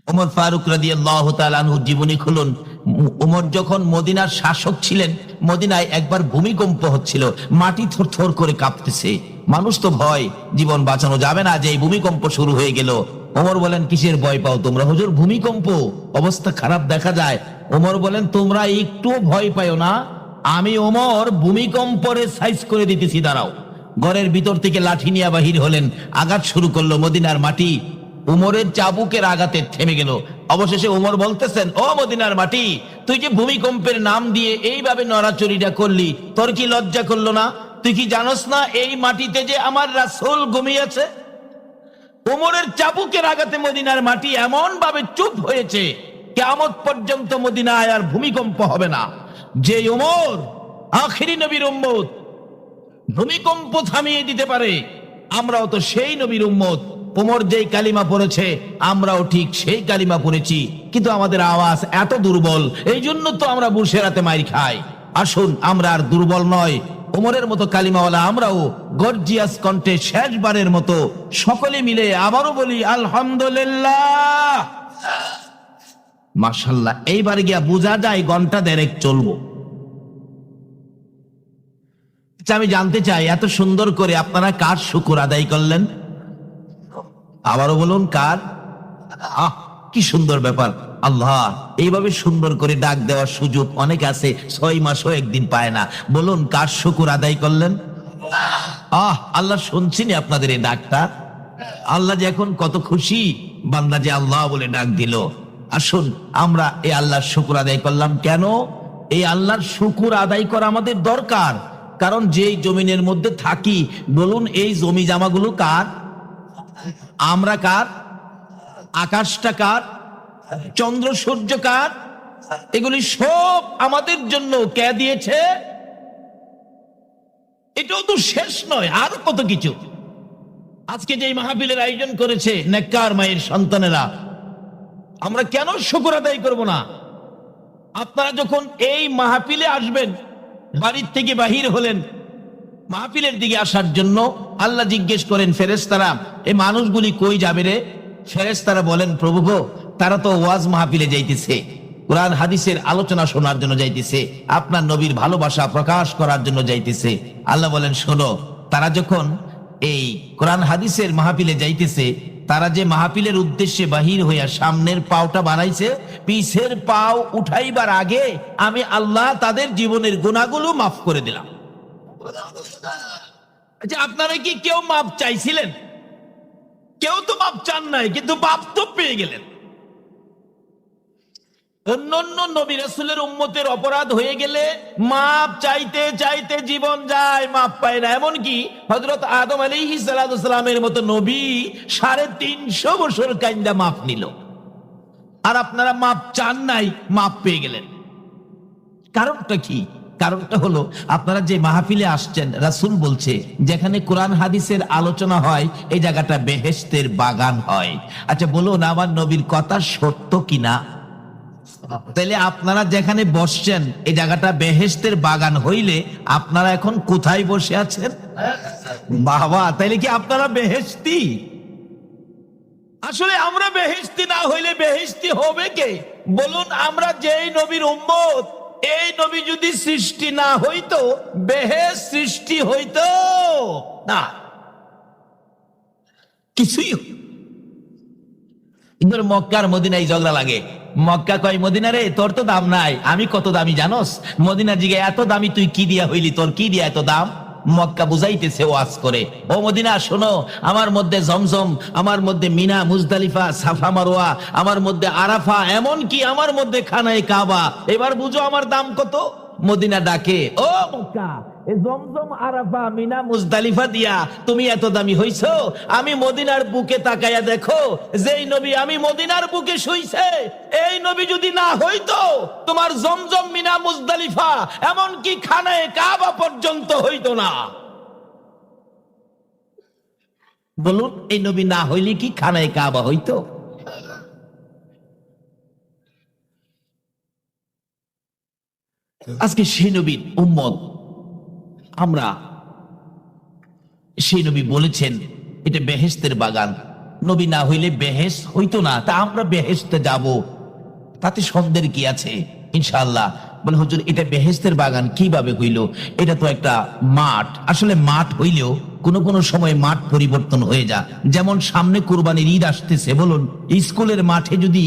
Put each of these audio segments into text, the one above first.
ওমর ফারুক রাদিয়াল্লাহু তাআলা আনহুর জীবনী খুলুন। ওমর যখন মদিনার শাসক ছিলেন, মদিনায় একবার ভূমিকম্প হচ্ছিল, মাটি থরথর করে কাঁপতেছে। মানুষ তো ভয়, জীবন বাঁচানো যাবে না, যে এই ভূমিকম্প শুরু হয়ে গেল। ওমর বলেন, কিসের ভয় পাও তোমরা হুজুর? ভূমিকম্প, অবস্থা খারাপ দেখা যায়। ওমর বলেন, তোমরা একটু ভয় পাও না, আমি ওমর ভূমিকম্পরে সাইজ করে দিতেছি, দাঁড়াও। ঘরের ভিতর থেকে লাঠি নিয়ে বাহির হলেন, আঘাত শুরু করলো মদিনার মাটি। উমরের চাবুকের আঘাতে থেমে গেল। অবশেষে উমর বলতেছেন, ও মদিনার মাটি, তুই যে ভূমিকম্পের নাম দিয়ে এইভাবে নড়াচড়িটা করলি, তোর কি লজ্জা করলো না? তুই কি জানোস না এই মাটিতে যে আমার রাসূল ঘুমিয়েছে? উমরের চাবুকের আঘাতে মদিনার মাটি এমন ভাবে চুপ হয়েছে, কিয়ামত পর্যন্ত মদিনায় আর ভূমিকম্প হবে না। যে উমর আখিরি নবীর উম্মত, ভূমিকম্প থামিয়ে দিতে পারে, আমরাও তো সেই নবীর উম্মত। ওমর যেই কালিমা পড়েছে আমরাও ঠিক সেই কালিমা পড়েছি, কিন্তু আমাদের আওয়াজ এত দুর্বল, এই জন্য তো আমরা বুশের রাতে মাইর খাই। আসুন আমরা আর দুর্বল নয়, ওমরের মতো কালিমাওয়ালা আমরাও গর্জিয়াস কণ্ঠে শেষবারের মতো সকলে মিলে আবারও বলি আলহামদুলিল্লাহ, মাশাআল্লাহ। এইবারে গিয়া বোঝা যায় ঘন্টা দেড়েক চলবো। আমি জানতে চাই, এত সুন্দর করে আপনারা কার শুকর আদায় করলেন? আবারও বলুন, কার? কি সুন্দর ব্যাপার। আল্লাহ এইভাবে সুন্দর করে ডাক দেওয়ার সুযোগ অনেক আছে, 6 মাসও একদিন পায় না। বলুন, কার শুকর আদায় করলেন? আল্লাহ শুনছিনি আপনাদের এই ডাকটা। আল্লাহ যে এখন কত খুশি, বান্দা যে আল্লাহ বলে ডাক দিল। আসুন আমরা এই আল্লাহর শুকর আদায় করলাম। কেন এই আল্লাহর শুকর আদায় করা আমাদের দরকার? কারণ যেই জমিনের মধ্যে থাকি, বলুন এই জমি জামাগুলো কার? আমরা কার? আকাশটা কার? চন্দ্র সূর্য কার? এগুলি সব আমাদের জন্য কে দিয়েছে? এটাও তো শেষ নয়, আরো কত কিছু। আজকে যে মাহফিলের আয়োজন করেছে নেককার মায়ের সন্তানেরা, আমরা কেন শুকর আদায় করব না? আপনারা যখন এই মাহফিলে আসবেন, বাড়ির থেকে বাহির হলেন মাহফিলের দিকে আসার জন্য, আল্লাহ জিজ্ঞেস করেন ফেরেশতারা, এই মানুষগুলি কই যাবে রে? ফেরেশতারা বলেন, প্রভু গো, তারা তো ওয়াজ মাহফিলে যাইতেছে, কোরআন হাদিসের আলোচনা শোনার জন্য যাইতেছে, আপনার নবীর ভালোবাসা প্রকাশ করার জন্য যাইতেছে। আল্লাহ বলেন, শোনো, তারা যখন এই কোরআন হাদিসের মাহফিলে যাইতেছে, তারা যে মাহফিলের উদ্দেশ্যে বাহির হইয়া সামনের পাওটা বানাইছে, পিছের পাও উঠাইবার আগে আমি আল্লাহ তাদের জীবনের গুনাহগুলো মাফ করে দিলাম। আচ্ছা, আপনারা কি কেউ মাপ চাইছিলেন? কেউ তো মাপ চান নাই, কিন্তু মাপ তো পেয়ে গেলেন। অন্যান্য নবী রাসূলের উম্মতের অপরাধ হয়ে গেলে মাপ চাইতে চাইতে জীবন যায়, মাপ পায় না। এমনকি হযরত আদম আলাইহিস সালাতু সালামের মতো নবী 350 বছর কাইন্দা মাপ নিল। আর আপনারা মাপ চান নাই, মাপ পেয়ে গেলেন। কারণটা কি? কারণটা হলো, আপনারা যে মাহফিলে আসছেন, রাসূল বলছে যেখানে কোরআন হাদিসের আলোচনা হয় এই জায়গাটা বেহেশতের বাগান হয়। আচ্ছা বলুন, আমার নবীর কথা সত্য কিনা? তাহলে আপনারা যেখানে বসছেন এই জায়গাটা বেহেশতের বাগান হইলে আপনারা এখন কোথায় বসে আছেন? বাবা, তাইলে কি আপনারা বেহেশতি? আসলে আমরা বেহেশতি না হইলে বেহেশতি হবে কে? বলুন, আমরা যেই নবীর উম্মত, এই নবী যদি সৃষ্টি না হইতো, বেহেশত সৃষ্টি হইতো না। কিছুই মক্কার মদিনায় ঝগড়া লাগে। মক্কা কয়, মদিনা রে, তোর তো দাম নাই। আমি কত দামি জানোস? মদিনা জিগে, এত দামি তুই কি দিয়া হইলি? তোর কি দিয়া এত দাম? মক্কা বুঝাইতেছে ওয়াজ করে, ও মদিনা শোনো, আমার মধ্যে জমজম, আমার মধ্যে মিনা, মুজদালিফা, সাফা মারওয়া, আমার মধ্যে আরাফা, এমন কি আমার মধ্যে খানায়ে কাবা। এবার বুঝো আমার দাম কত। মদিনা ডাকে, ও মক্কা, এই জমজম, আরাফা, মিনা, মুজদালিফা দিয়া তুমি এত দামি হইছো? আমি মদিনার বুকে তাকায়া দেখো, যেই নবী আমি মদিনার বুকে শুইছে, এই নবী যদি না হইতো, তোমার জমজম, মিনা, মুজদালিফা, এমন কি খানায়ে কাবা পর্যন্ত হইতো না। বলুন, এই নবী না হইলে কি খানায়ে কাবা হইতো? আজকে সেই নবীর উম্মত আমরা। সেই নবী বলেছেন এটা বেহেশতের বাগান। নবী না হইলে বেহেশত হইতো না, তা আমরা বেহেশতে যাব, তাতে সন্দেহের কি আছে? ইনশাআল্লাহ। বলে হুজুর এটা বেহেশতের বাগান কিভাবে হইল? এটা তো একটা মাঠ। আসলে মাঠ হইলেও কোন কোন সময় মাঠ পরিবর্তন হয়ে যায়। যেমন সামনে কুরবানির ঈদ আসতেছে, বলুন স্কুলের মাঠে যদি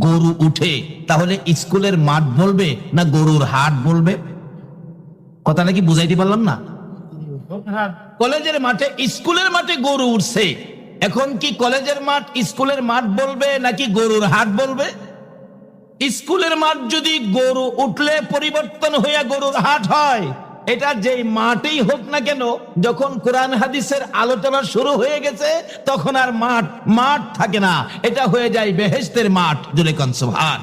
গরু উঠে তাহলে স্কুলের মাঠ বলবে না গরুর হাট বলবে? কথা নাকি বুঝাইতে পারলাম না? কলেজের মাঠে স্কুলের মাঠে গরু উঠছে, এখন কি কলেজের মাঠ স্কুলের মাঠ বলবে নাকি গরুর হাট বলবে? স্কুলের মাঠ যদি গরু উঠলে পরিবর্তন হইয়া গরুর হাট হয়, এটা যেই মাঠেই হোক না কেন, যখন কোরআন হাদিসের আলোচনা শুরু হয়ে গেছে তখন আর মাঠ মাঠ থাকে না, এটা হয়ে যায় বেহেশতের মাঠ। জুড়ে কোন সুবহান।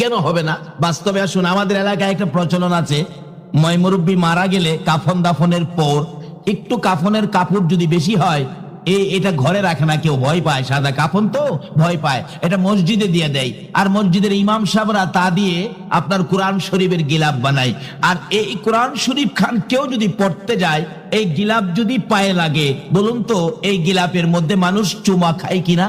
কেন হবে না? বাস্তবে আসুন, আমাদের এলাকায় একটা প্রচলন আছে, ময়মুরব্বী মারা গেলে কাফন দাফনের পর একটু কাফনের কাপড় যদি বেশি হয়, এটা ঘরে রাখে না কেউ, ভয় পায়, সাদা কাফন তো ভয় পায়, এটা মসজিদে দিয়ে দেয়। আর মসজিদের ইমাম সাহেবরা তা দিয়ে আপনার কোরআন শরীফের গিলাপ বানায়। আর এই কোরআন শরীফ খান কেউ যদি পড়তে যায়, এই গিলাপ যদি পায়ে লাগে, বলুন তো এই গিলাপের মধ্যে মানুষ চুমা খায় কিনা?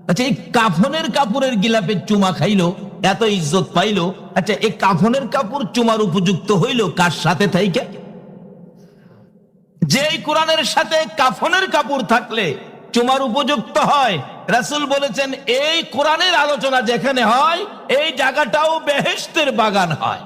আচ্ছা, এই কাফনের কাপড়ের গিলাপের চুমা খাইলো, এত ইজ্জত পাইলো, আচ্ছা এই কাফনের কাপড় চুমার উপযুক্ত হইল কার সাথে থাইকে? যে কোরআনের সাথে কাফনের কাপড় থাকলে চুমার উপযুক্ত হয়। রাসূল বলেছেন এই কোরআনের আলোচনা যেখানে হয় এই জায়গাটাও বেহেশতের বাগান হয়।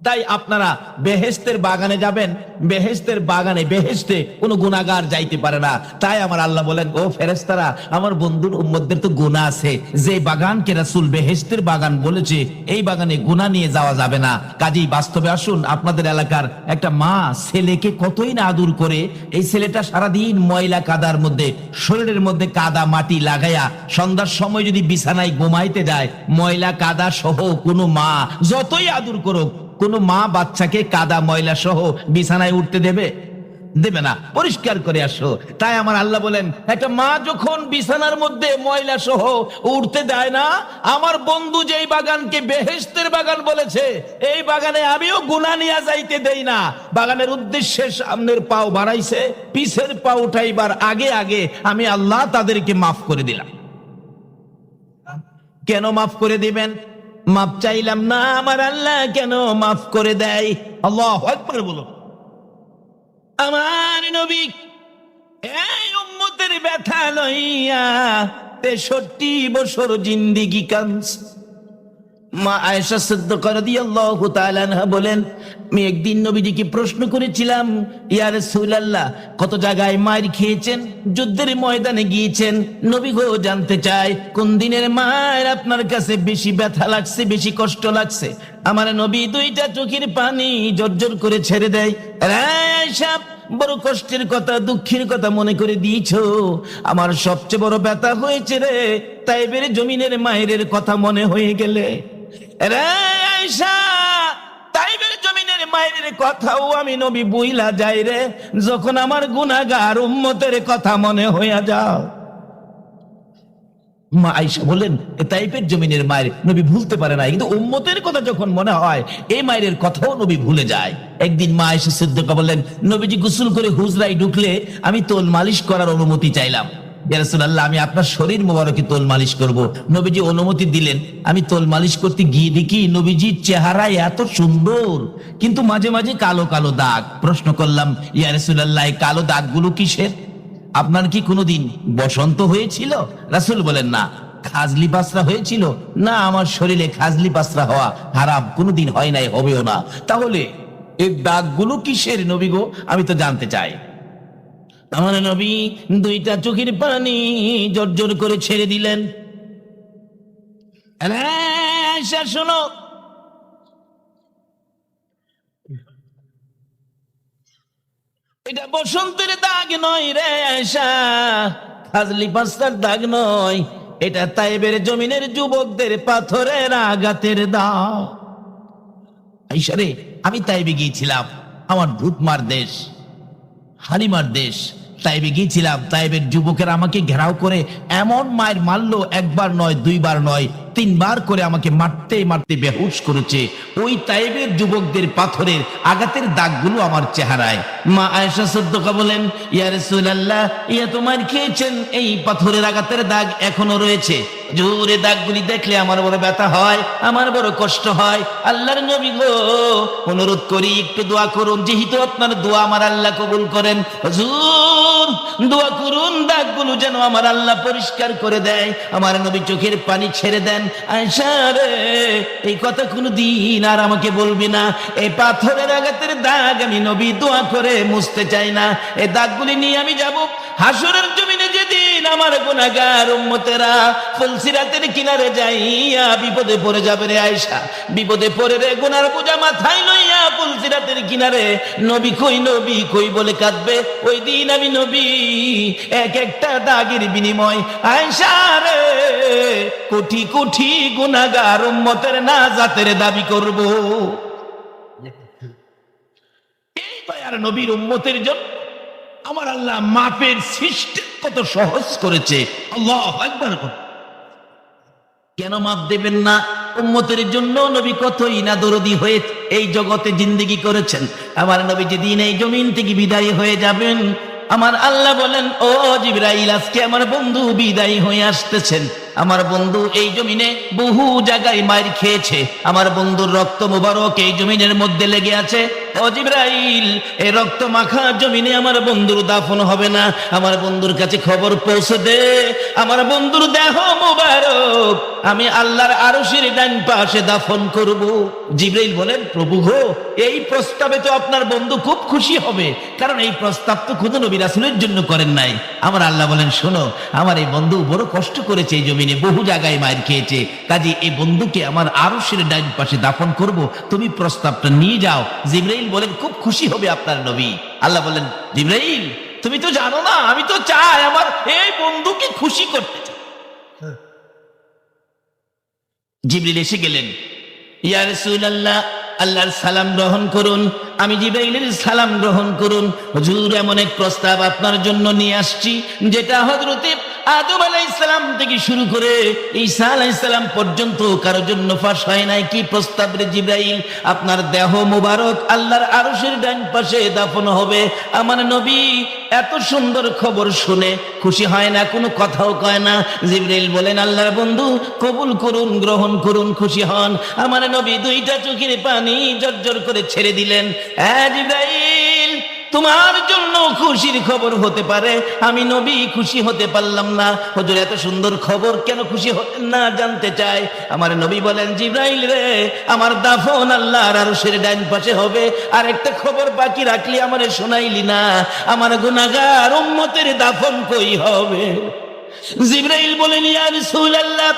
তাই আপনারা বেহেশতের বাগানে যাবেন, বেহেশতের বাগানে বেহেশতে কোনো গুনাহগার যাইতে পারে না। তাই আমার আল্লাহ বলেন, ও ফেরেশতারা, আমার বন্ধুর উম্মতদের তো গুনাহ আছে, যে বাগানকে রাসূল বেহেশতের বাগান বলেছে এই বাগানে গুনাহ নিয়ে যাওয়া যাবে না। কাজেই বাস্তবে আসুন, আপনাদের এলাকার একটা মা ছেলেকে কতই না আদর করে, এই ছেলেটা সারাদিন ময়লা কাদার মধ্যে, শরীরের মধ্যে কাদা মাটি লাগাইয়া সন্ধ্যার সময় যদি বিছানায় ঘুমাইতে যায়, ময়লা কাদা সহ কোনো মা যতই আদর করুক, কোন মা বাচ্চাকে কাদা ময়লা সহ বিছানায় উঠতে দেবে? দেবে না, পরিষ্কার করে আসো। তাই আমার আল্লাহ বলেন, একটা মা যখন বিছানার মধ্যে ময়লা সহ উঠতে দেয় না, আমার বন্ধু যেই বাগানকে বেহেশতের বাগান বলেছে এই বাগানে আমিও গুনাহ নিয়ে যাইতে দেই না। বাগানের উদ্দেশ্যে সামনের পাও বাড়াইছে, পিছের পা উঠাইবার আগে আগে আমি আল্লাহ তাদেরকে মাফ করে দিলাম। কেন মাফ করে দিবেন? মাফ চাইলাম না, আমার আল্লাহ কেন মাফ করে দেয়? আল্লাহু আকবার বলো। আমার নবী এই উম্মতের ব্যথা লইয়া 63 বছর জিন্দেগি কাঁদছে। মা আয়েশা সিদ্দিকা রাদিয়াল্লাহু তাআলা আনহা বলেন, আমি একদিন নবীজিকে প্রশ্ন করেছিলাম, ইয়া রাসূলুল্লাহ, কত জায়গায় মার খেয়েছেন, যুদ্ধের ময়দানে গিয়েছেন, নবী গো জানতে চাই কোন দিনের মার আপনার কাছে বেশি ব্যথা লাগছে, বেশি কষ্ট লাগছে? আমার নবী দুইটা চোখের পানি জর্জর করে ছেড়ে দেয়। আয়েশা, বড় কষ্টের কথা, দুঃখের কথা মনে করে দিয়েছো, আমার সবচেয়ে বড় ব্যথা হয়েছে রে তাইবের জমিনের মায়ের কথা মনে হয়ে গেলে। রে আয়েশা, তাইবের জমিনের মায়ের কথাও আমি নবী বুইলা যাই রে, যখন আমার গুনাহগার উম্মতের কথা মনে হইয়া যাও। মা আয়েশা বলেন, তাইবের জমিনের মায়ের নবী ভুলতে পারে না, কিন্তু উম্মতের কথা যখন মনে হয় এই মায়ের কথাও নবী ভুলে যায়। একদিন মা আয়েশা সিদ্দিকা বলেন, নবীজি গোসল করে হুজরায় ঢুকলে আমি তোল মালিশ করার অনুমতি চাইলাম। ইয়া রাসূলুল্লাহ, আমি আপনার শরীর মোবারকে তোল মালিশ করব। নবীজি অনুমতি দিলেন। আমি তোল মালিশ করতে গিয়ে দেখি নবীজির চেহারা এত সুন্দর, কিন্তু মাঝে মাঝে কালো কালো দাগ। প্রশ্ন করলাম, ইয়া রাসূলুল্লাহ, এই কালো দাগগুলো কিসের? আপনার কি কোনোদিন বসন্ত হয়েছিল? রাসূল বলেন, না। খাজলি পাসরা হয়েছিল? না, আমার শরীরে খাজলি পাসরা হওয়া হারাম, কোনোদিন হয় নাই, হবেও না। তাহলে এই দাগগুলো কিসের নবী গো? আমি তো জানতে চাই। আমার নবী দুইটা চোখের পানি জর্জর করে ছেড়ে দিলেন। আয়েশা শোনো, এটা বসন্তের দাগ নয় রে আয়েশা, খাজলি পাসরার দাগ নয়, এটা তাইবের জমিনের যুবকদের পাথরের আঘাতের দাগ। আয়েশা রে, আমি তাইবে গিয়েছিলাম, আমার ভূতমার দেশ, হালিমার দেশ, তাইবে গিয়েছিলাম, তাইবের যুবকেরা আমাকে ঘেরাও করে এমন মায়ের মারলো, একবার নয়, দুইবার নয়, তিনবার করে আমাকে মারতে মারতে বেহুশ করেছে। ওই তাইবের যুবকদের পাথরের আঘাতের দাগগুলো আমার চেহারায়। মা আয়েশা সিদ্দিকা বলেন, ইয়া রাসূলুল্লাহ, ইয়া তোমার খেয়েছেন, এই পাথরের আঘাতের দাগ এখনো রয়েছে। জোরে দাগগুলি দেখলে আমার বড় ব্যথা হয়, আমার বড় কষ্ট হয়। আল্লাহর নবী গো, অনুরোধ করি একটু দোয়া করুন, যেহেতু আপনার দোয়া আমার আল্লাহ কবুল করেন। হুজুর দোয়া করুন, দাগগুলো যেন আমার আল্লাহ পরিষ্কার করে দেয়। আমার নবী চোখের পানি ছেড়ে দেন। আয়েশা রে, এই কথা কোনোদিন আর আমাকে বলবি না। এই পাথরের আঘাতের দাগ আমি নবী দোয়া করে মুছতে চাই না। এই দাগগুলি নিয়ে আমি যাব হাসরের জমিনে, যেদিন আমার গুনাহগার উম্মতেরা ফুলসিরাতের কিনারে যাইয়া বিপদে পড়ে যাবে রে আয়েশা, বিপদে পড়ে রে গুনার বোঝা মাথায় লইয়া ফুলসিরাতের কিনারে নবী কই বলে কাঁদবে। ওই দিন আমি নবী এক একটা দাগের বিনিময় আয়েশা রে কোটি কোটি গুনাহগার উম্মতের নাজাতের দাবি করব। এই দয়ার নবীর উম্মতের জন্য আমার আল্লাহ মাপের সিস্টেম কত সহজ করেছে। আল্লাহু আকবার। কেন মাপ দেবেন না? উম্মতের জন্য নবী কতই না দরদি হয়ে এই জগতে জিন্দেগি করেছেন। আমার নবী যেদিন এই জমিন থেকে বিদায় হয়ে যাবেন, আমার আল্লাহ বলেন, ও জিবরাইল, আজকে আমার বন্ধু বিদায় হয়ে আসতেছেন। আমার বন্ধু এই জমিনে বহু জায়গায় মার খেয়েছে, আমার বন্ধুর রক্ত মুবারক এই জমিনের মধ্যে লেগে আছে। ও জিবরাইল, এই রক্ত মাখা জমিনে আমার বন্ধুর দাফন হবে না। আমার বন্ধুর কাছে খবর পৌঁছে দে, আমার বন্ধুর দেহ মুবারক আমি আল্লাহর আরশের ডান পাশে দাফন করব। জিবরাইল বলেন, প্রভু গো, এই প্রস্তাবে তো আপনার বন্ধু খুব খুশি হবে, কারণ এই প্রস্তাব তো খুদ নবী রাসূলের জন্য করেন নাই। আমার আল্লাহ বলেন, শোনো, আমার এই বন্ধু বড় কষ্ট করেছে, এই জমিনে বহু জায়গায় মার খেয়েছে, কাজে এই বন্ধুকে আমার আরশের ডান পাশে দাফন করব, তুমি প্রস্তাবটা নিয়ে যাও। জিবরাইল বলেন, খুব খুশি হবে আপনার নবী। আল্লাহ বলেন, জিবরাইল, তুমি তো জানো না, আমি তো চাই আমার এই বন্ধুকে খুশি করতে চাই। জিবরিল এসে গেলেন, ইয়া রাসূলুল্লাহ, আল্লাহর সালাম গ্রহণ করুন। আমি জিবরাইলের সালাম গ্রহণ করুন। হুজুর, এমন এক প্রস্তাব আপনার জন্য নিয়ে আসছি, যেটা হযরতে আদম আলাইহিস সালাম থেকে শুরু করে ঈসা আলাইহিস সালাম পর্যন্ত কারোর জন্য ফাঁস হয় নাই। কি প্রস্তাব রে জিবরাইল? আপনার দেহ মুবারক আল্লাহর আরশের ডান পাশে দাফন হবে। আমার নবী এত সুন্দর খবর শুনে খুশি হয় না, কোনো কথাও কয় না। জিবরাইল বলেন, আল্লাহর বন্ধু কবুল করুন, গ্রহণ করুন, খুশি হন। আমার নবী দুইটা চোখের পানি জর্জর করে ছেড়ে দিলেন। জিবরাইল, তোমার জন্য খুশির খবর হতে পারে, আমি নবী খুশি হতে পারলাম না। হুজুর, এত সুন্দর খবর কেন খুশি হতেন না জানতে চাই। আমার নবী বলেন, জিবরাইল রে, আমার দাফন আল্লাহর আরশের ডান পাশে হবে। আর একটা খবর বাকি রাখলি, আমারে শোনাইলি না, আমার গুনাহগার উম্মতের দাফন কই হবে? জিবরাইল বলেন, ইয়া রাসূলুল্লাহ,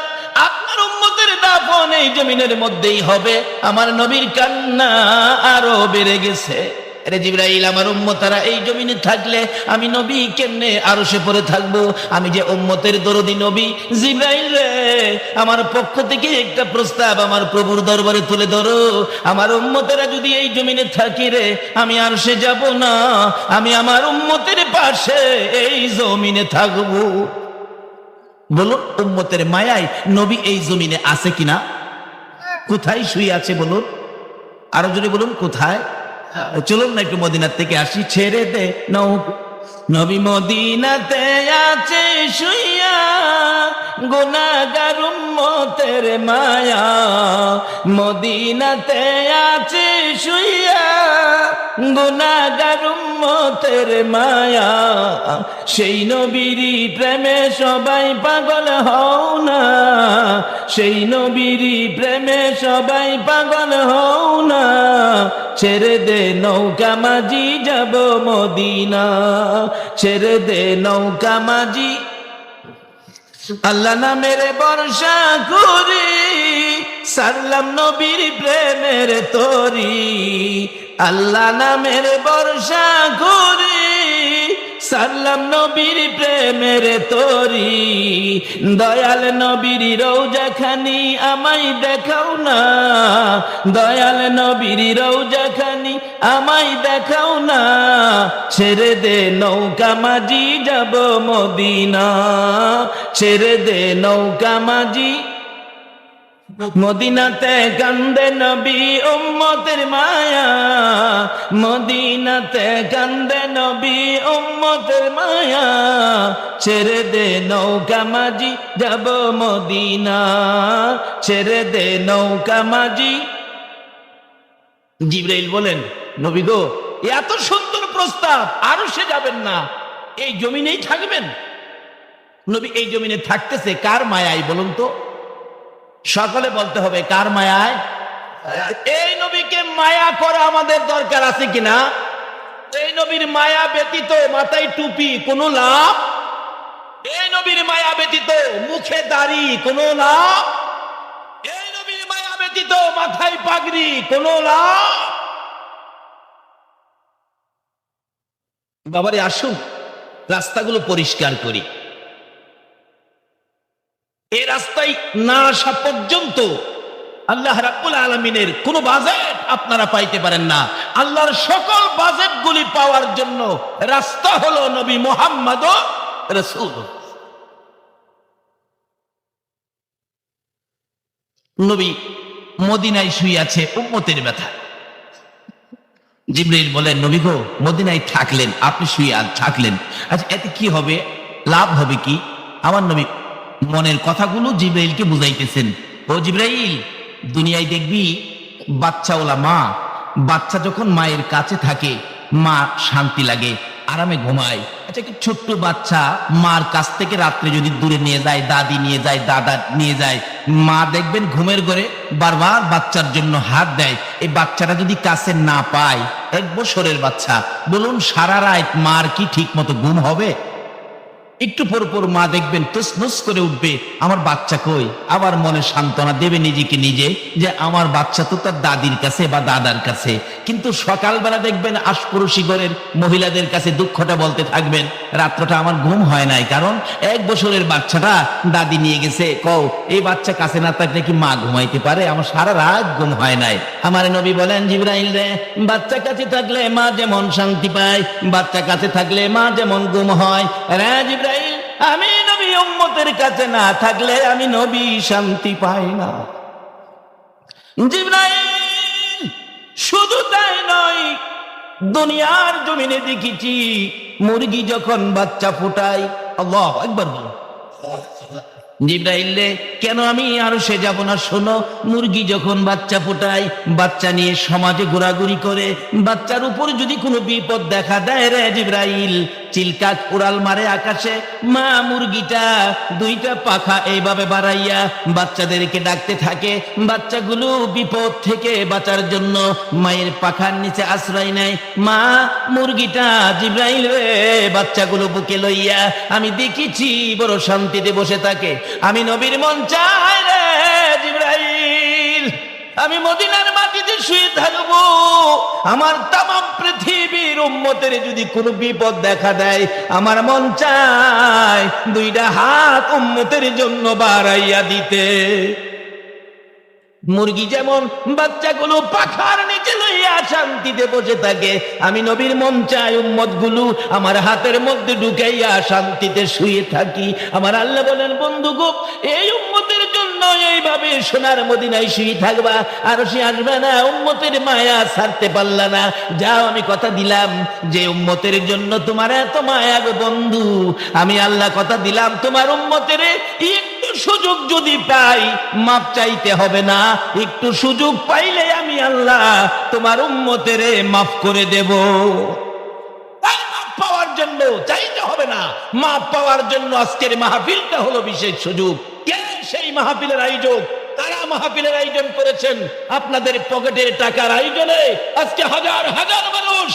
আপনার উম্মতের দাফন এই জমিনের মধ্যেই হবে। আমার নবীর কান্না আরো বেড়ে গেছে। আরে জিবরাইল, আমার উম্মতারা এই জমিনে থাকলে আমি নবী কেমনে আরশে পড়ে থাকবো? আমি যে উম্মতের দরদি নবী। জিবরাইল রে, আমার পক্ষ থেকে একটা প্রস্তাব আমার প্রভুর দরবারে তুলে ধরো। আমার উম্মতেরা যদি এই জমিনে থাকি রে, আমি আরশে যাব না, আমি আমার উম্মতের পাশে এই জমিনে থাকবো। বলুন, উম্মতের মায়ায় নবী এই জমিনে আছে কিনা? কোথায় শুয়ে আছে বলুন? আরো জোরে বলুন, কোথায়? চলুন না একটু মদিনার থেকে আসি। ছেড়ে দে নৌকা, নবী মদিনাতে আছে শুইয়া, গুনাহগার উম্মতের মায়া। মদিনাতে আছে শুইয়া, গুনাহগার উম্মতের মায়া। সেই নবীরই প্রেমে সবাই পাগল হও না, সেই নবীরই প্রেমে সবাই পাগল হও না। ছেড়ে দে নৌকা মাঝি, যাব মদিনা, ছেড়ে দে নৌকা মাঝি। আল্লাহ নামের বর্ষা করি, সারলাম নবীর প্রেমের তরি। আল্লাহ নামের বর্ষা করি, সাল্লাম নবীর প্রেমের তরি, দয়াল নবীর রওজা খানি আমায় দেখাও না, দয়াল নবীর রওজা খানি আমায় দেখাও না, ছেড়ে দে নৌকা মাঝি যাব মদিনা, ছেড়ে দে নৌকা মাঝি মদিনাতে কান্দে নবী উম্মতের মায়া, মদিনাতে কান্দে নবী উম্মতের মায়া, ছেড়ে দে নৌকা মাঝি যাব মদিনা, ছেড়ে দে নৌকা মাঝি। জিবরাইল বলেন, নবী গো, এত সুন্দর প্রস্তাব, আরো সে যাবেন না, এই জমিনেই থাকবেন। নবী এই জমিনে থাকতেছে কার মায়ায় বলুন তো? সকলে বলতে হবে কার মায়ায়? এই নবীকে মায়া করা আমাদের দরকার আছে কিনা? এই নবীর মায়া ব্যতীত মাথায় টুপি কোনো লাভ, এই নবীর মায়া ব্যতীত মুখে দাড়ি কোনো লাভ, এই নবীর মায়া ব্যতীত মাথায় পাগড়ি কোনো লাভ। বাবারে আসুন রাস্তাগুলো পরিষ্কার করি। এই রাস্তায় না আসা পর্যন্ত আল্লাহ রাব্বুল আলামিনের কোন বাজেট আপনারা পাইতে পারেন না। আল্লাহর সকল বাজেটগুলি পাওয়ার জন্য রাস্তা হলো নবী মুহাম্মদ রাসূল। নবী মদিনায় শুয়ে আছে উম্মতের ব্যথা। জিবরাইল বলেন, নবী গো, মদিনায় থাকলেন, আপনি শুয়ে থাকলেন, আচ্ছা এতে কি হবে, লাভ হবে কি? আমার নবী মনের কথাগুলো জিবরাইলকে বুঝাইতেছেন। ও জিবরাইল, দুনিয়ায় দেখবি বাচ্চাওয়ালা মা, বাচ্চা যখন মায়ের কাছে থাকে মা শান্তি লাগে, আরামে ঘুমায়। আচ্ছা কি ছোট্ট বাচ্চা মার কাছ থেকে রাত্রে যদি দূরে নিয়ে যায়, দাদি নিয়ে যায়, দাদা নিয়ে যায়, মা দেখবেন ঘুমের ঘরে বারবার বাচ্চার জন্য হাত দেয়। এই বাচ্চাটা যদি কাছে না পায়, 1 বছরের বাচ্চা, বলুন সারা রাত মার কি ঠিক মতো ঘুম হবে? একটু পর পর মা দেখবেন তসনস করে উঠবে, আমার বাচ্চা কই? আবার মনে সান্ত্বনা দেবে নিজেকে নিজে যে আমার বাচ্চা তো তার দাদির কাছে বা দাদার কাছে। কিন্তু সকালবেলা দেখবেন আশপড়শি ঘরের মহিলাদের কাছে দুঃখটা বলতে থাকবেন, রাত্রটা আমার ঘুম হয় নাই, কারণ 1 বছরের বাচ্চাটা দাদি নিয়ে গেছে। কও, এই বাচ্চা কাছে না থাকলে কি মা ঘুমাইতে পারে? আমার সারা রাত ঘুম হয় নাই। আমার নবী বলেন, জিবরাইল রে, বাচ্চা কাছে থাকলে মা যেমন শান্তি পায়, বাচ্চা কাছে থাকলে মা যেমন ঘুম হয়, রে জিবরাইল, আমি নবী উম্মতের কাছে না থাকলে আমি নবী শান্তি পাই না। জিবরাইল শুধু তাই নয়, দুনিয়ার জমিনে দেখেছি মুরগি যখন বাচ্চা ফোটায়, আল্লাহু আকবার বলো। জিবরাইল রে, কেন আমি আরশে যাব না? শোনো, মুরগি যখন বাচ্চা ফোটায়, বাচ্চা নিয়ে সমাজে ঘোরাঘুরি করে, বাচ্চার উপর যদি কোনো বিপদ দেখা দেয় রে জিবরাইল, চিলকাক উড়াল মারে আকাশে, মা মুরগিটা 2টা পাখা এইভাবে বাড়াইয়া বাচ্চাদেরকে ডাকতে থাকে। বাচ্চাগুলো বিপদ থেকে বাঁচার জন্য মায়ের পাখার নিচে আশ্রয় নেয়। মা মুরগিটা জিবরাইল রে বাচ্চাগুলো বুকে লইয়া আমি দেখেছি বড় শান্তিতে বসে থাকে। আমি নবীর মন চাই রে জিবরাইল, আমি মদিনার মাটিতে শুয়ে থাকবো, আমার তামাম পৃথিবীর উম্মতের যদি কোনো বিপদ দেখা দেয়, আমার মন চায় 2টা হাত উম্মতের জন্য বাড়াইয়া দিতে। মুরগি যেমন বাচ্চাগুলো পাখার নিচে লইয়া শান্তিতে বসে থাকে, আমি নবীর মন চাই উম্মত গুলো আমার হাতের মধ্যে ঢুকাইয়া শান্তিতে শুয়ে থাকি। আমার আল্লাহ বলেন, বন্ধু গো, এই উম্মতের জন্য এইভাবে সোনার মদিনায় শুয়ে থাকবা, আর সে আসবে না, উম্মতের মায়া ছাড়তে পারলা না। যাও, আমি কথা দিলাম যে উম্মতের জন্য তোমার এত মায়া গো বন্ধু, আমি আল্লাহ কথা দিলাম তোমার উম্মতের একটু সুযোগ যদি পাই মাপ চাইতে হবে না, একটু সুযোগ পাইলে আমি আল্লাহ তোমার উম্মতের মাফ করে দেব। তাই মাপ পাওয়ার জন্য চাইতে হবে না, মাপ পাওয়ার জন্য আজকের মাহফিলটা হলো বিশেষ সুযোগ। কে সেই মাহফিলের আয়োজক? তারা মাহফিলের আয়োজন করেছেন আপনাদের পকেটের টাকার আয়োজনে। আজকে হাজার হাজার মানুষ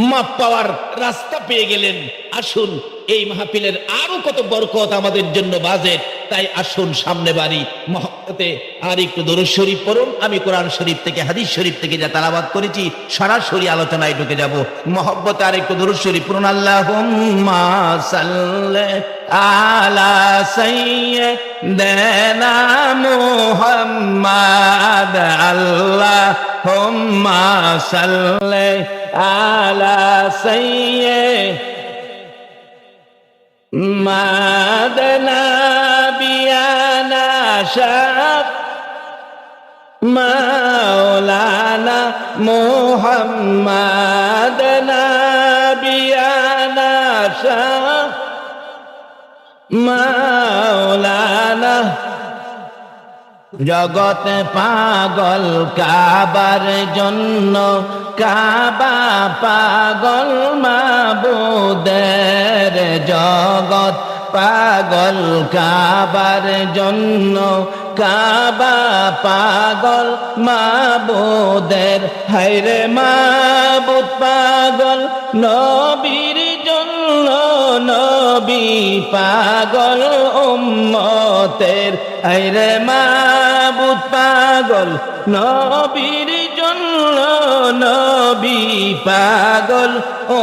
মাপ পাওয়ার রাস্তা পেয়ে গেলেন। আসুন, এই মাহফিলের আরো কত বরকত আমাদের জন্য বাজেট তাই আসুন সামনে বাড়ি মহব্বতে আর একটু দরুদ শরীফ পড়ুন। আমি কোরআন শরীফ থেকে হাদিস শরীফ থেকে যা তেলাওয়াত করেছি সরাসরি আলোচনায় ঢুকে যাব। মহব্বতে আর একটু দরুদ শরীফ পড়ুন। আল্লাহুম্মা সাল্লি আলা সাইয়্যিদিনা মুহাম্মাদ আল্লাহুম্মা সাল্লি আলা সাইয়্যিদিনা বিয়ানা শাফ মাওলানা মুহাম্মাদ নাবিয়ানা শাফ মাওলানা জগত পাগল কাবার জন্য কাবা পাগল মাবুদের জগৎ পাগল কাবার জন্য কাবা পাগল মাবুদের হায়রে মাবুদ পাগল নবীর জন্য নবী পাগল উম্মতের হায়রে মাবুদ পাগল নবীর জন্য নবী পাগল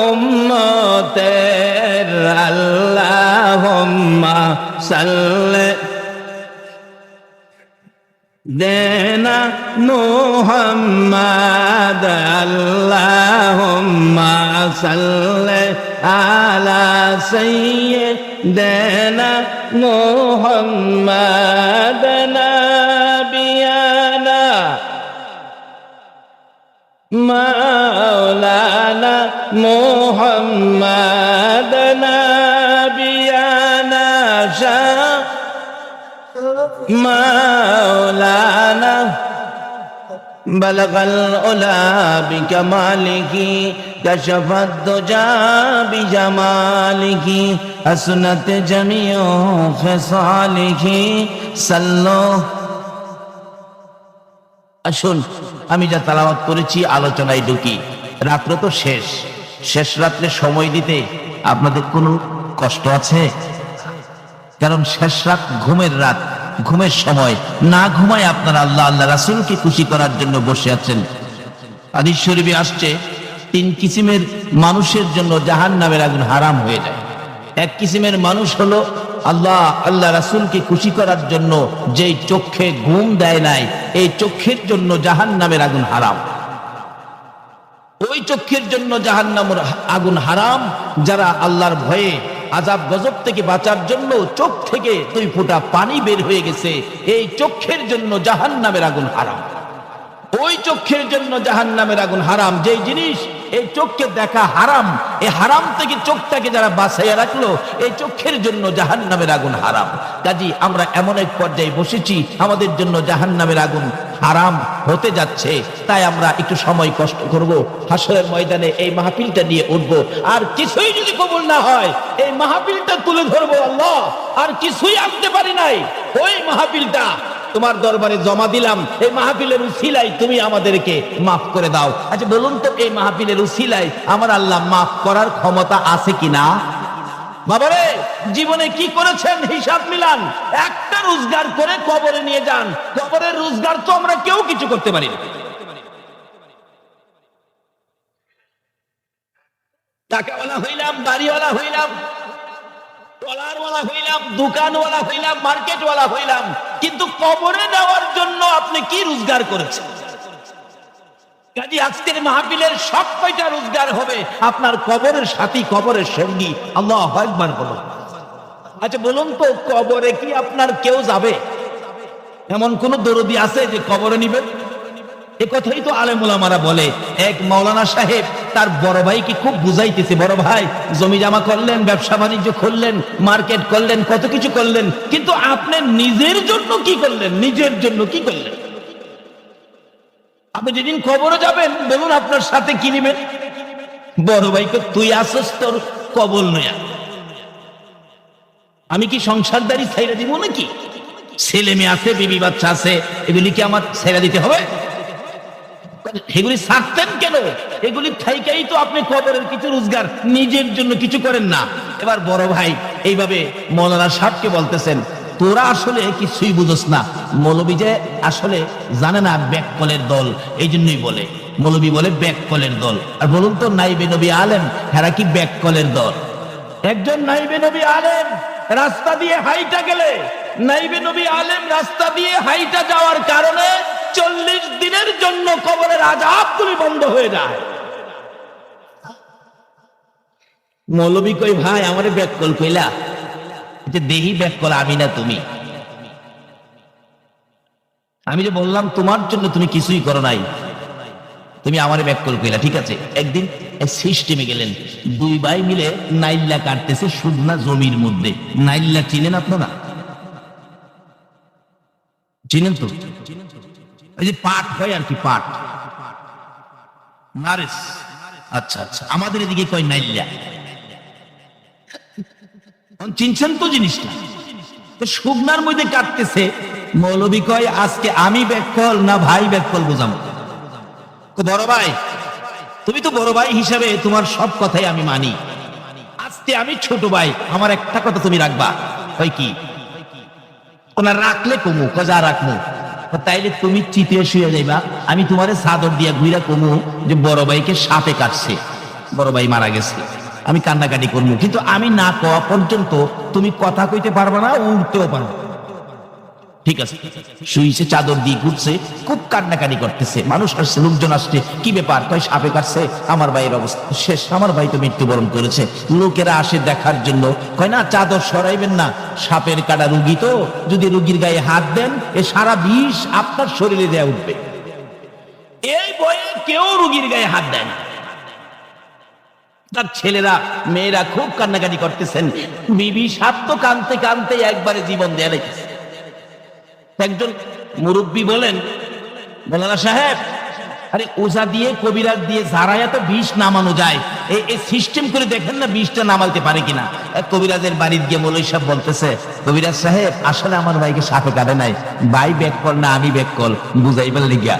উম্মতের আল্লাহুম্মা সাল্লি দেনা মুহাম্মাদ আল্লাহুম্মা সাল্লি আলা সাইয়্যিদিনা মুহাম্মাদ নাবিয়ানা মাওলানা মুহাম্মাদ নাবিয়ানা শাফ مولانا بلغ العلا بكماله كشف الدجى بجماله حسنت جميع خصاله صلوا আসুন আমি যা তেলাওয়াত করেছি আলোচনায় ঢুকি। রাত্র তো শেষ রাত্রে সময় দিতে আপনাদের কোনো কষ্ট আছে? কারণ শেষ রাত ঘুমের রাত, ঘুমের সময় না ঘুমায় আপনারা আল্লাহ রাসূলকে খুশি করার জন্য বসে আছেন। হাদিস শরীফে আসছে 3 কিসিমের মানুষের জন্য জাহান্নামের আগুন হারাম হয়ে যায়। এক কিসিমের মানুষ হলো আল্লাহ রাসূলকে খুশি করার জন্য যেই চোখে ঘুম দেয় নাই, এই চোখের জন্য জাহান্নামের আগুন হারাম। ওই চোখের জন্য জাহান্নামের আগুন হারাম যারা আল্লাহর ভয়ে আযাব গজব থেকে বাঁচার জন্য চোখ থেকে 2 ফোঁটা পানি বের হয়ে গেছে, এই চোখের জন্য জাহান্নামের আগুন হারাম। ওই চোখের জন্য জাহান্নামের আগুন হারাম। যেই জিনিস এই চোখকে দেখা হারাম, এই হারাম থেকে চোখটাকে যারা বাঁচাইয়া রাখলো, এই চোখের জন্য জাহান্নামের আগুন হারাম। কাজী আমরা এমন এক পর্যায়ে বসেছি আমাদের জন্য জাহান্নামের আগুন হারাম হতে যাচ্ছে। তাই আমরা একটু সময় কষ্ট করব, হাসরের ময়দানে এই মাহফিলটা নিয়ে উঠব। আর কিছুই যদি কবুল না হয় এই মাহফিলটা তুলে ধরবো আল্লাহ, আর কিছুই আনতে পারি নাই, ওই মাহফিলটা তোমার দরবারে জমা দিলাম। এই মাহফিলের উসিলায় তুমি আমাদেরকে মাফ করে দাও। আচ্ছা বলুন তো, এই মাহফিলের উসিলায় আমার আল্লাহ মাফ করার ক্ষমতা আছে কিনা? বাবারে, জীবনে কি করেছেন হিসাব মিলান। একটা রোজগার করে কবরে নিয়ে যান, কবরের রোজগার তো আমরা কেউ কিছু করতে পারি না। টাকাওয়ালা হইলাম, বাড়িওয়ালা হইলাম, ট্রলারওয়ালা হইলাম, দোকানওয়ালা হইলাম, মার্কেটওয়ালা হইলাম, কিন্তু কবরে নেওয়ার জন্য আপনি কি রোজগার করেছেন? কাজী আজকের মাহফিলের সব কয়টা রোজগার হবে আপনার কবরের সাথী, কবরের সঙ্গী। আল্লাহু আকবার বলুন। আচ্ছা বলুন তো, কবরে কি আপনার কেউ যাবে? এমন কোন দরদি আছে যে কবরে নিবে? এ কথাই তো আলেম ওলামারা বলে। এক মাওলানা সাহেব তার বড় ভাইকে খুব বুঝাইতেছে, বড় ভাই জমি জমা করলেন, ব্যবসা বাণিজ্য করলেন, মার্কেট করলেন, কত কিছু করলেন, কিন্তু আপনি নিজের জন্য কি করলেন? নিজের জন্য কি করলেন? আপনি যেদিন কবরে যাবেন বলুন আপনার সাথে কি নিবেন? বড় ভাইকে তুই আসস তোর কবর নয়া, আমি কি সংসারদারি ছাইরা দিব নাকি? ছেলে মেয়ে আছে, বিবি বাচ্চা আছে, এগুলি কি আমার ছেড়ে দিতে হবে? এগুলি ছাড়তেন কেন? এগুলি থাইকাই তো আপনি কবরের কিছু রোজগার নিজের জন্য কিছু করেন না। এবার বড় ভাই এইভাবে মৌলানা সাহেবকে বলতেছেন, তোরা আসলে কিছুই বুঝোস না। মৌলবী যে আসলে জানে না ব্যাককলের দল, এই জন্যই বলে মৌলবী বলে ব্যাককলের দল। আর বলুন তো নাইবে নবী আলেম হেরা কি ব্যাককলের দল? একজন নাইবে নবী আলেম রাস্তা দিয়ে হাইটা গেলে, নাইবে নবী আলেম রাস্তা দিয়ে হাইটা যাওয়ার কারণে 40 দিনের জন্য কবরের আযাবগুলি বন্ধ হয়ে যায়। মৌলবী কই ভাই আমারে ব্যাককল কইলা, এটা দেহি ব্যাককল আমি না তুমি। আমি যে বললাম তোমার জন্য তুমি কিছুই করো নাই, তুমি আমারে ব্যাককল কইলা, ঠিক আছে। একদিন সিস্টেমে গেলেন, দুই ভাই মিলে নাইল্লা কাটতেছে শুকনা জমির মধ্যে। নাইল্লা চিনেন আপনারা? চিনেন তো? ওই যে পাট হয় আর কি, পাট নারেস। আচ্ছা আচ্ছা, আমাদের এদিকে কয় নাইল্লা। চিনছেন তো জিনিসটা? শুকনার মধ্যে কাটতেছে। মৌলবী কয় আজকে আমি ব্যাককল না ভাই ব্যাককল বুঝাবো? বড় ভাই, তুমি তো বড় ভাই হিসাবে তোমার সব কথাই আমি মানি, আজকে আমি ছোট ভাই, আমার একটা কথা তুমি রাখবা। হয় কি? ওনার রাখলে কমু, কজা রাখবো, তাইলে তুমি চিতে শুয়ে যাইবা, আমি তোমারে চাদর দিয়া ঘুরা কমু যে বড় ভাইকে সাপে কাটছে, বড় ভাই মারা গেছে। আমি কান্নাকাটি করবো, কিন্তু আমি না কওয়া পর্যন্ত তুমি কথা কইতে পারবা না, উঠতেও পারবা। ঠিক আছে, শুইছে, চাদর দিয়ে ঘুরছে, খুব কান্নাকাটি করতেছে। মানুষ আসছে, লোকজন আসছে, কি ব্যাপার? কয় সাপে কাটছে, আমার ভাইয়ের অবস্থা শেষ, আমার ভাই তো মৃত্যুবরণ করেছে। লোকেরা আসে দেখার জন্য, কয় না চাদর সরাইবেন না, সাপের কাটা রুগী তো, যদি রুগীর গায়ে হাত দেন এ সারা বিষ আপনার শরীরে দেয়া উঠবে। এই ভয়ে কেউ রুগীর গায়ে হাত দেয় না। তার ছেলেরা মেয়েরা খুব কান্নাকাটি করতেছেন, বিবি সাপ তো কানতে কানতে একবারে জীবন দেয়া রেখেছে। একজন মুরব্বী বলেন, মৌলানা সাহেব, আরে ওজা দিয়ে কবিরাজ দিয়ে যারাই তো বিষ নামানো যায়, এই সিস্টেম করে দেখেন না বিষটা নামাইতে পারে কিনা। এক কবিরাজের বাড়ির গিয়ে মৌলভী সাহেব বলতেছে, কবিরাজ সাহেব আসলে আমার ভাইকে সাপে কাটে নাই, ভাই ব্যাককল না আমি ব্যাককল, বুঝাইবার লিগা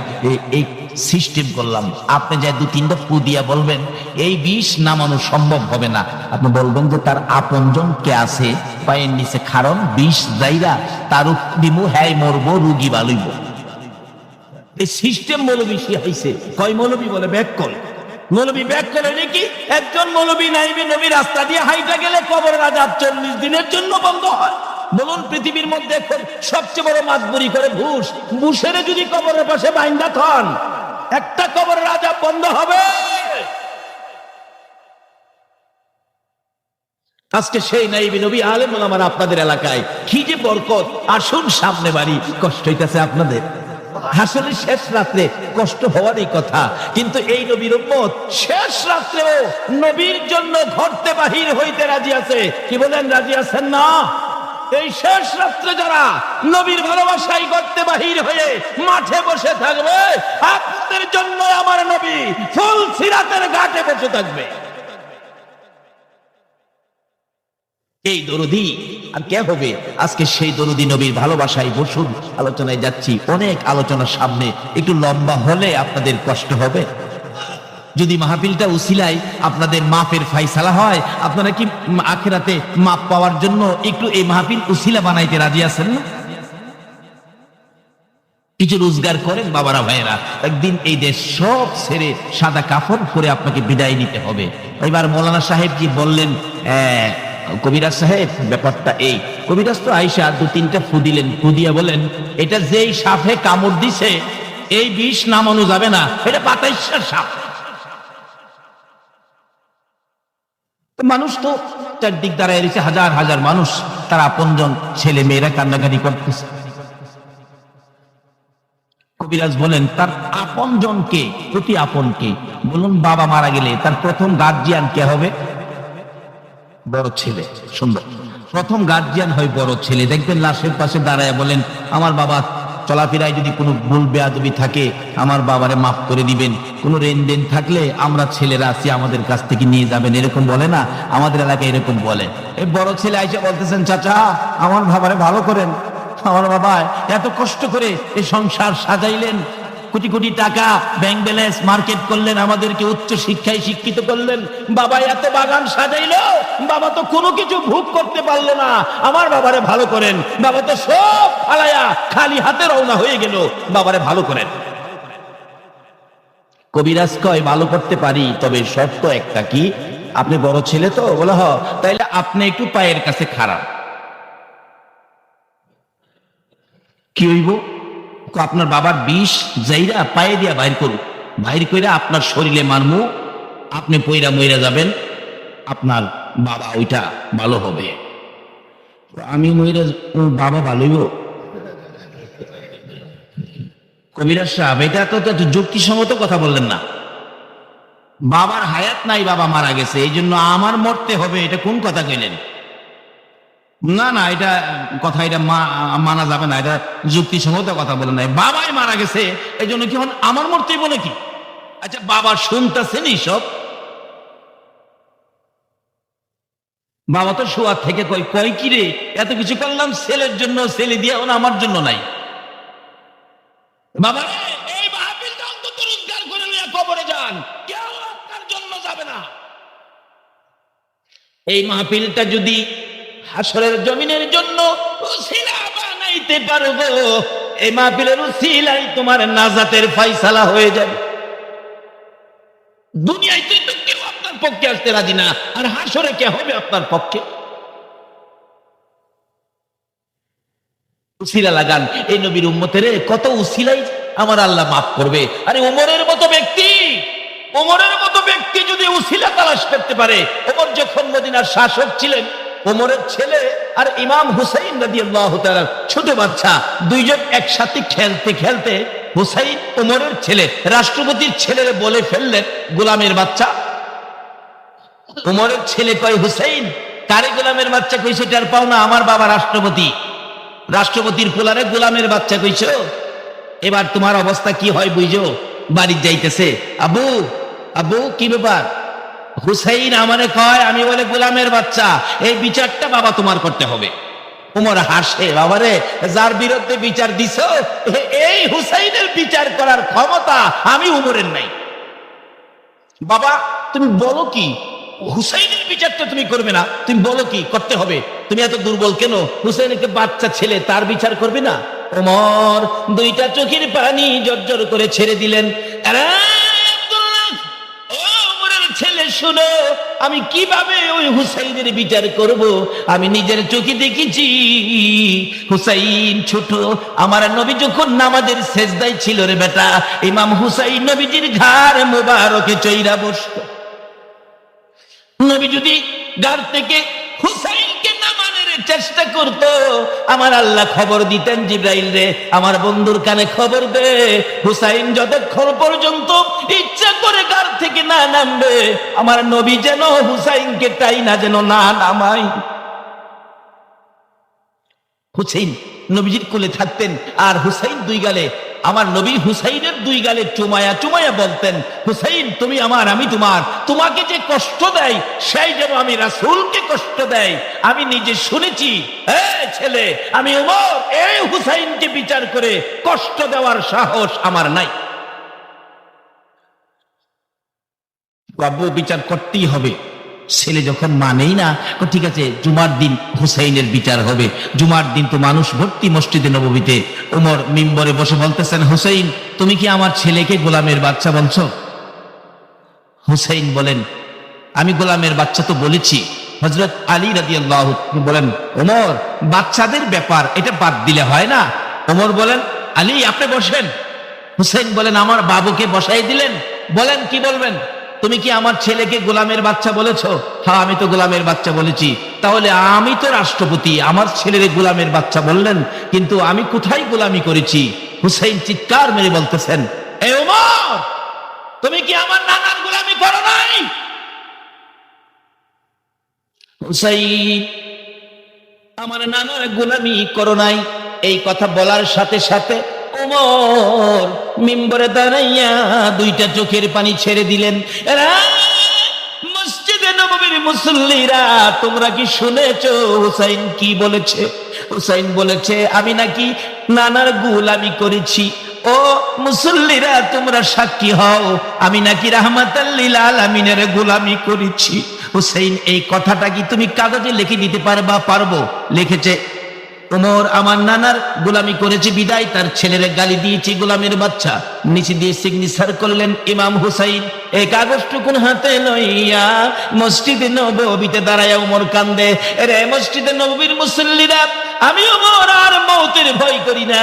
এই সিস্টেম করলাম। আপনি যা 2-3টা ফু দিয়া বলবেন এই বিষ নামানো সম্ভব হবে না। আপনি বলবেন যে তার আপনজন কে আছে পায়ের নিচে, কারণ বিষ যাইরা তার দিমু, হ্যাঁ মরবো, রুগী বালইব। এই সিস্টেম মৌলবী শিখাইছে। কয় মৌলবী বলে ব্যাককল। মৌলবী ব্যাককল হলে কি? একজন মৌলবী নাইবে নবী রাস্তা দিয়ে হাইটা গেলে কবরের আযাব 40 দিনের জন্য বন্ধ হয়। বলুন, পৃথিবীর মধ্যে এখন সবচেয়ে বড় মাতবরি করে ঘুষ, ঘুষের যদি কবরের পাশে বাইন্দা থন, একটা কবরের আযাব বন্ধ হবে। আজকে সেই নাইবে নবী আলেম ওলামারা আপনাদের এলাকায়, কি যে বরকত। আসুন সামনে বাড়ি, কষ্ট হইতেছে আপনাদের, আসলে শেষ রাত্রে কষ্ট হওয়ারই কথা, কিন্তু এই নবীর উম্মত শেষ রাত্রেও নবীর জন্য ঘরতে বাহির হইতে রাজি আছে। কি বলেন, রাজি আছেন না? এই শেষ রাত্রে যারা নবীর ভালোবাসায় ঘরতে বাহির হয়ে মাঠে বসে থাকবে, আপনাদের জন্য আমার নবী ফুল সিরাতের ঘাটে বসে থাকবে। এই দরুদি আর কে হবে? আজকে সেই দরুদি নবীর ভালোবাসায় বসুন, আলোচনায় যাচ্ছি। অনেক আলোচনার সামনে একটু লম্বা হলে আপনাদের কষ্ট হবে। যদি মাহফিলটা উসিলায় আপনাদের মাফের ফাইসালা হয়, আপনারা কি আখিরাতে মাপ পাওয়ার জন্য একটু এই মাহফিল উসিলা বানাইতে রাজি আছেন না? কিছু রোজগার করেন বাবারা ভাইয়েরা, একদিন এই দেশ সব ছেড়ে সাদা কাফন করে আপনাকে বিদায় নিতে হবে। এবার মৌলানা সাহেব কি বললেন, কবিরাজ সাহেব ব্যাপারটা এই। কবিরাজ তো আইসা 2-3টা ফু দিলেন, ফু দিয়া বলেন, এটা যেই সাপে কামড় দিছে এই বিষ নামানো যাবে না, এটা বাতাইশার সাপ। মানুষ তো চারদিক দাঁড়ায় রয়েছে, হাজার হাজার মানুষ, তার আপনজন ছেলে মেয়েরা কান্নাকাটি করতেছে। কবিরাজ বলেন, তার আপনজনকে, প্রতি আপনকে বলুন, বাবা মারা গেলে তার প্রথম গার্জিয়ান কে হবে? বড় ছেলে। সুন্দর, প্রথম গার্জিয়ান হয় বড় ছেলে। দেখবেন লাশের পাশে দাঁড়ায় বলেন, আমার বাবা চলাফেরায় যদি কোনো ভুল বেয়াদবি থাকে আমার বাবারে মাফ করে দিবেন, কোনো লেনদেন থাকলে আমরা ছেলেরা আছি, আমাদের কাছ থেকে নিয়ে যাবেন, এরকম বলে না? আমাদের এলাকায় এরকম বলে। এই বড় ছেলে আইসা বলতেছেন, চাচা আমার বাবারে ভালো করেন, আমার বাবা এত কষ্ট করে এই সংসার সাজাইলেন, কোটি কোটি টাকা ব্যাংক ব্যালেন্স মার্কেট করলেন, আমাদেরকে উচ্চ শিক্ষায় শিক্ষিত করলেন। বাবা এত বাগান সাজাইলো, বাবা তো কোনো কিছু ভোগ করতে পারলো না। আমার বাবারে ভালো করেন। বাবা তো সব ফালায়া খালি হাতে রওনা হয়ে গেল, বাবারে ভালো করেন। কবিরাজ কয় ভালো করতে পারি, তবে শর্ত একটা। কি? আপনি বড় ছেলে তো? বলে হ, তাইলে আপনি একটু পায়ের কাছে খারাপ। কি হইব? আপনার বাবার বিষ যাইরা পায়ে দিয়া বাইর করুন, বাইর কইরা আপনার শরীরে মারমু, আপনি পইরা মইরা যাবেন, আপনার বাবা ওইটা ভালো হবে। আমি মইরা বাবা ভালো হইব? কবিরাজ সাহেব, এটা তো যুক্তিসঙ্গত কথা বললেন না। বাবার হায়াত নাই, বাবা মারা গেছে, এই জন্য আমার মরতে হবে, এটা কোন কথা কইলেন? না না, এটা কথা, এটা মানা যাবে না, এটা যুক্তিসঙ্গত কথা বলে নাই। বাবাই মারা গেছে, এই জন্য কি আমার মরতেই বলে কি? আচ্ছা, বাবা শুনতেছেন সব? বাবা তো শোয়ার থেকে কয় কি রে, এত কিছু করলাম ছেলের জন্য, ছেলে দিয়ে আমার জন্য নাই। বাবা এই মাহফিলটা অন্তত রোজগার করে নিয়ে কবরে যান, কেউ আপনার জন্য যাবে না। এই মাহফিলটা যদি হাসরের জমিনের জন্য উসিলা বানাইতে পারবো, এই মাহফিলের উসিলাই তোমার নাজাতের ফয়সালা হয়ে যাবে। দুনিয়ায় তো কেউ আপনার পক্ষে আসতে রাজি না, আর হাসরে কে হবে আপনার পক্ষে? উসিলা লাগান। এই নবীর উম্মতের কত উসিলাই আমার আল্লাহ মাফ করবে। আরে ওমরের মতো ব্যক্তি যদি উসিলা তালাশ করতে পারে, ওমর যখন মদিনার শাসক ছিলেন, ওমরের ছেলে আর ইমাম হুসাইন রাদিয়াল্লাহু তাআলা ছোট বাচ্চা, দুইজন একসাথে খেলতে খেলতে হুসাইন ওমরের ছেলে রাষ্ট্রপতির ছেলেরে বলে ফেললেন গোলামের বাচ্চা। ওমরের ছেলে কয়, হুসাইন কারে গোলামের বাচ্চা কইছে টের পাও না? আমার বাবা রাষ্ট্রপতি, রাষ্ট্রপতির পোলারে গোলামের বাচ্চা কইছো। এবার তোমার অবস্থা কি হয় বুঝো? বাড়ি যাইতেছে, আবু আবু কি ব্যাপার? হুসাইন আমারে কয় আমি বলে গোলামের বাচ্চা, এই বিচারটা বাবা তোমার করতে হবে। ওমর হাসে, বাবারে যার বিরুদ্ধে বিচার দিছো, এই হুসাইনের বিচার করার ক্ষমতা আমি উমরের নাই। বাবা তুমি বলো কি? হুসাইনের বিচারটা তুমি করবে না? তুমি বলো কি করতে হবে? তুমি এত দুর্বল কেন? হুসাইনকে বাচ্চা ছেলে, তার বিচার করবে না? ওমর দুইটা চোখের পানি জর্জর করে ছেড়ে দিলেন। ছেলে শুনো, আমি কিভাবে ওই হুসাইনের বিচার করব? আমি নিজের চোখে দেখেছি, হুসাইন ছোট, আমার নবী যখন নামাজের সেজদায় ছিল রে বেটা, ইমাম হুসাইন নবীজির ঘাড় মোবারকে চইরা বসতো। নবী যদি ঘাড় থেকে হুসাইনকে নামানোর চেষ্টা করত, আমার আল্লাহ খবর দিতেন, জিব্রাইল রে আমার বন্ধুর কানে খবর দে, হুসাইন যতক্ষণ পর্যন্ত ইচ্ছা করে ঘাড় থেকে না নামবে, আমার নবী যেন হুসাইনকে টাইনা যেন না নামাই। হুসাইন নবীজির কোলে থাকতেন, আর হুসাইন দুই গালে, আমার নবী হুসাইনের দুই গালে চুমায়া চুমায়া বলতেন, হুসাইন তুমি আমার, আমি তোমার। তোমাকে যে কষ্ট দেয় সেই যেন আমি রাসূলকে কষ্ট দেয়। আমি নিজে শুনেছি। ছেলে, আমি ওমর এই হুসাইনকে বিচার করে কষ্ট দেওয়ার সাহস আমার নাই। বাবু বিচার করতেই হবে। ছেলে যখন মানেই না, ঠিক আছে জুমার দিন হুসাইনের বিচার হবে। জুমার দিন তো মানুষ ভর্তি মসজিদে নববীতে। ওমর মিম্বরে বসে বলতেছেন, হুসাইন তুমি কি আমার ছেলেকে গোলামের বাচ্চা বলছো? হুসাইন বলেন, আমি গোলামের বাচ্চা তো বলেছি। হযরত আলী রাদিয়াল্লাহু বলেন, ওমর বাচ্চাদের ব্যাপার, এটা বাদ দিলে হয় না। ওমর বলেন, আলী আপনি বসেন। হুসাইন বলেন, আমার বাবুকে বসাই দিলেন, বলেন কি বলবেন? তুমি কি আমার ছেলেকে গোলামের বাচ্চা বলেছো? হ্যাঁ আমি তো গোলামের বাচ্চা বলেছি। তাহলে আমি তো রাষ্ট্রপতি, আমার ছেলের গোলামের বাচ্চা বললেন, কিন্তু আমি কোথায় গোলামি করেছি? হুসাইন চিৎকার মেরে বলতেছেন, এ ওমর তুমি কি আমার নানার গোলামি করো নাই? হুসাইন আমার নানার গোলামি করো নাই। এই কথা বলার সাথে সাথে ওমর মিম্বরে দাঁড়াইয়া দুইটা চোখের পানি ছেড়ে দিলেন। মসজিদে নববীর মুসল্লিরা তোমরা কি শুনেছো হুসাইন কি বলেছে? হুসাইন বলেছে, আমি নাকি নানার গোলামি করেছি। ও মুসল্লিরা, তোমরা সাক্ষী হও, আমি নাকি রাহমাতাল লিল আলামিনের গোলামি করেছি। হুসাইন, এই কথাটা কি তুমি কাগজে লিখে দিতে পারবা? পারবো। লিখেছে, ওমর আমার নানার গোলামি করেছে বিদায় তার ছেলের গালি দিয়েছি গোলামের বাচ্চা। নিচে দিয়ে সিগনেচার করলেন ইমাম হুসাইন। এই কাগজটুকুন হাতে লইয়া মসজিদে নববীতে দাঁড়ায় ওমর কান্দে, রে মসজিদে নববীর মুসল্লিরা, আমি ওমর আর মৌতের ভয় করি না,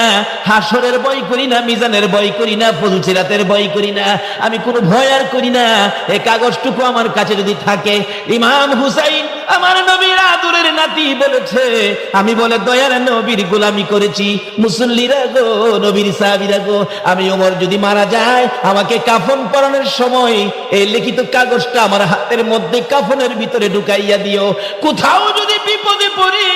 হাসরের ভয় করি না, মিজানের ভয় করি না, ফুলসিরাতের ভয় করি না, আমি কোনো ভয় আর করি না। এই কাগজটুকু আমার কাছে যদি থাকে, ইমাম হুসাইন আমার নবীর আদরের নাতি বলেছে, আমি বলে দয়ার নবীর গোলামি করেছি। মুসল্লিরা গো, নবীর সাহাবীরা গো, আমি ওমর যদি মারা যায়, আমাকে কাফন পরানোর সময় এই লিখিত কাগজটা আমার হাতের মধ্যে কাফনের ভিতরে ঢুকাইয়া দিও। কোথাও যদি বিপদে পড়ি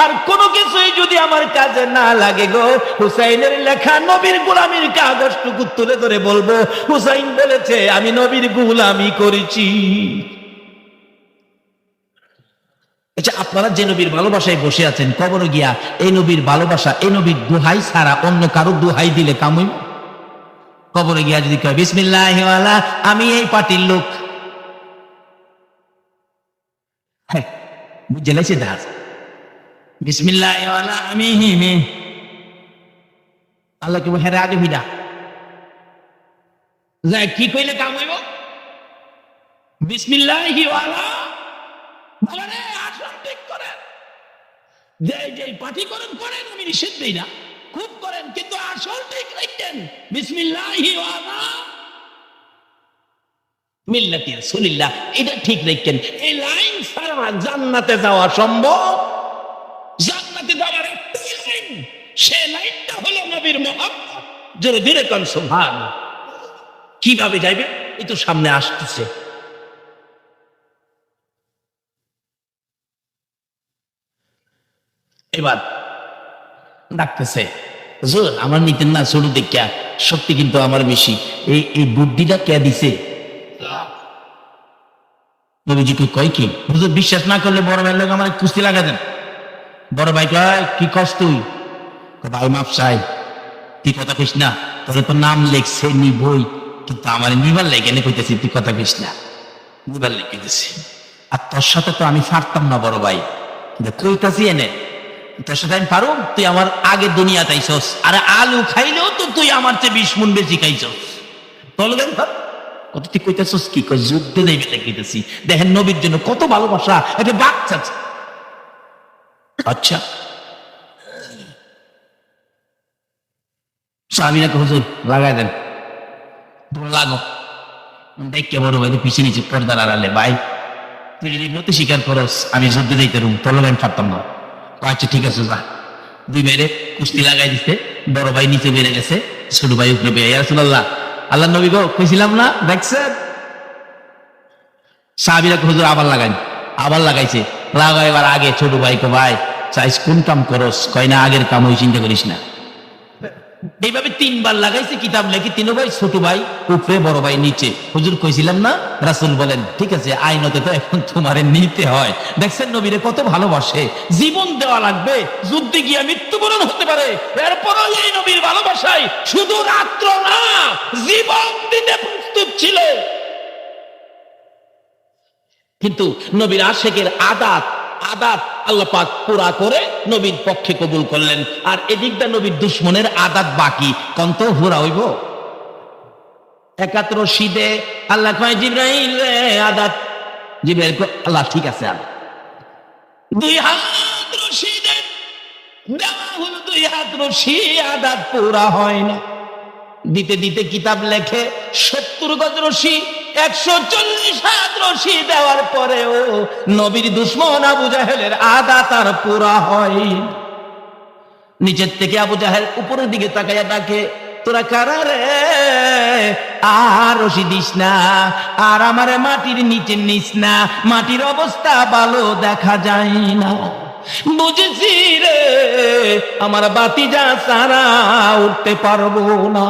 আর কোনো কিছুই যদি আমার কাজে না লাগে গো, হুসাইনের লেখা নবীর গোলামির কাগজটুকু তুলে ধরে বলবো, হুসাইন বলেছে আমি নবীর গোলামি করেছি। আচ্ছা, আপনারা যে নবীর ভালোবাসায় বসে আছেন, কবরে গিয়া এই নবীর ভালোবাসা, এই নবীর দোহাই ছাড়া অন্য কারো দোহাই দিলে কামই? কবরে গিয়া যদি কয় বিসমিল্লাহি ওয়ালা, আমি এই পার্টির লোক, হ্যাঁ বুঝলেছে দাস, বিসমিল্লাহি ওয়ালা আমি আল্লাহ কি হেরে আগে ভিড়া যায়, কি কইলে কাম হইব? বিসমিল্লাহি ওয়ালা বলে রে, আসল ঠিক করেন, যে পার্টি করেন করেন, আমি নিষেধ দেই না, খুব করেন, কিন্তু আসল ঠিক রাখেন। বিসমিল্লাহি ওয়ালা মিল্লাতি রাসূলিল্লাহ, এটা ঠিক রাখেন। এই লাইন ছাড়া জান্নাতে যাওয়া সম্ভব? জান্নাতে যাওয়ার একটাই লাইন, সে লাইনটা হলো নবীর মুহাব্বত। জোরে ধীরে কোন সুবহানাল্লাহ। কিভাবে যাইবে? এই তো সামনে আসতেছে। এবার ডাকতেছে, হুজুর আমার নিতেন না শুরু দেখিয়া, সত্যি কিন্তু আমার বেশি, এই বুদ্ধিটা কে দিছে? নবীজিকে কয় কি, হুজুর বিশ্বাস না করলে বড় ভাইয়ের লোক আমার কুস্তি লাগা দেন। বড় ভাই কয়, কি কস তুই? ভাই মাপ চাই, তুই কথা কইস না, তোর তো নাম লেখছে নি বই, কিন্তু আমার নিবার লেগে কইতেছি, তুই কথা কইস না, নিবার লেগেছি। আর তোর সাথে তো আমি পারতাম না বড় ভাই, কিন্তু কইতাছি এনে তোর সাথে আমি পারো, তুই আমার আগে দুনিয়া তাইছস, আর আলু খাইলেও তো তুই আমার চেয়ে 20 গুণ বেশি খাইছস। তলবেন কত তুই কইতেছস কি? কই যুদ্ধে দেবে কইতেছি। দেখেন নবীর জন্য কত ভালোবাসা, এটা বাচ্চা। আচ্ছা, সাহাবীরা হুজুর লাগাই দেন, লাগো। দেখে বড় ভাই পিছিয়ে নিচে পর্দার আড়ালে, ভাই তুই যদি নতি স্বীকার করস আমি যুদ্ধে দিতে রুম, তলবেন পারতাম না। আচ্ছা ঠিক আছে যা। দুই ভাইরে কুস্তি লাগাই দিতে, বড় ভাই নিচে বেড়ে গেছে, ছোট ভাই উপরে বেড়ে। ইয়া রাসূলুল্লাহ, আল্লাহ নবী গো কইছিলাম না, দেখছেন? সাহাবীরা হুজুর আবার লাগাই, আবার লাগাইছে। লাগাইবার আগে ছোট ভাই কো, ভাই চাইস কোন কাম করস? কয় না, আগের কাম ওই চিন্তা করিস না। এইভাবে 3 বার লাগাইছে কিতাব লেখি, 3 ভাই, ছোট ভাই উপরে, বড় ভাই নিচে। হুজুর কইছিলাম না? রাসূল বলেন, ঠিক আছে, আইনতে তো এখন তোমারে নিতে হয়। দেখছেন নবীরে কত ভালোবাসে, জীবন দেওয়া লাগবে, যুদ্ধে গিয়ে মৃত্যুবরণ হতে পারে, এরপরও এই নবীর ভালোবাসায় শুধু রাত্র না, জীবন দিতে প্রস্তুত ছিল। কিন্তু নবীর আশেকের আদাত আল্লাহ পাক পুরা করে নবীর পক্ষে কবুল করলেন, আর এদিকটা নবীর দুশ্মনের আদাত বাকি, কন্ত পুরা হইব। 71 রশিদে আল্লাহ কয়, জিবরাইল রে আদাত, জিবরাইল কয় আল্লাহ ঠিক আছে, আর 2 হাত রশিদে দেওয়া হলো, 2 হাত রশি, আদাত পুরা হয় না। দিতে দিতে কিতাব লেখে 70 গজ রশি, 140 হাত রশি দেওয়ার পরেও নবীর দুশ্মন আবু জাহেলের আদাত আর পুরা হয়। নিচের থেকে আবু জাহেল উপরের দিকে তাকাইয়া ডাকে, তোরা কারা রে? আর রশি দিস না, আর আমারে মাটির নিচে নিস না, মাটির অবস্থা ভালো দেখা যায় না। বুঝেছি রে, আমার বাতিজা সারা উঠতে পারবো না।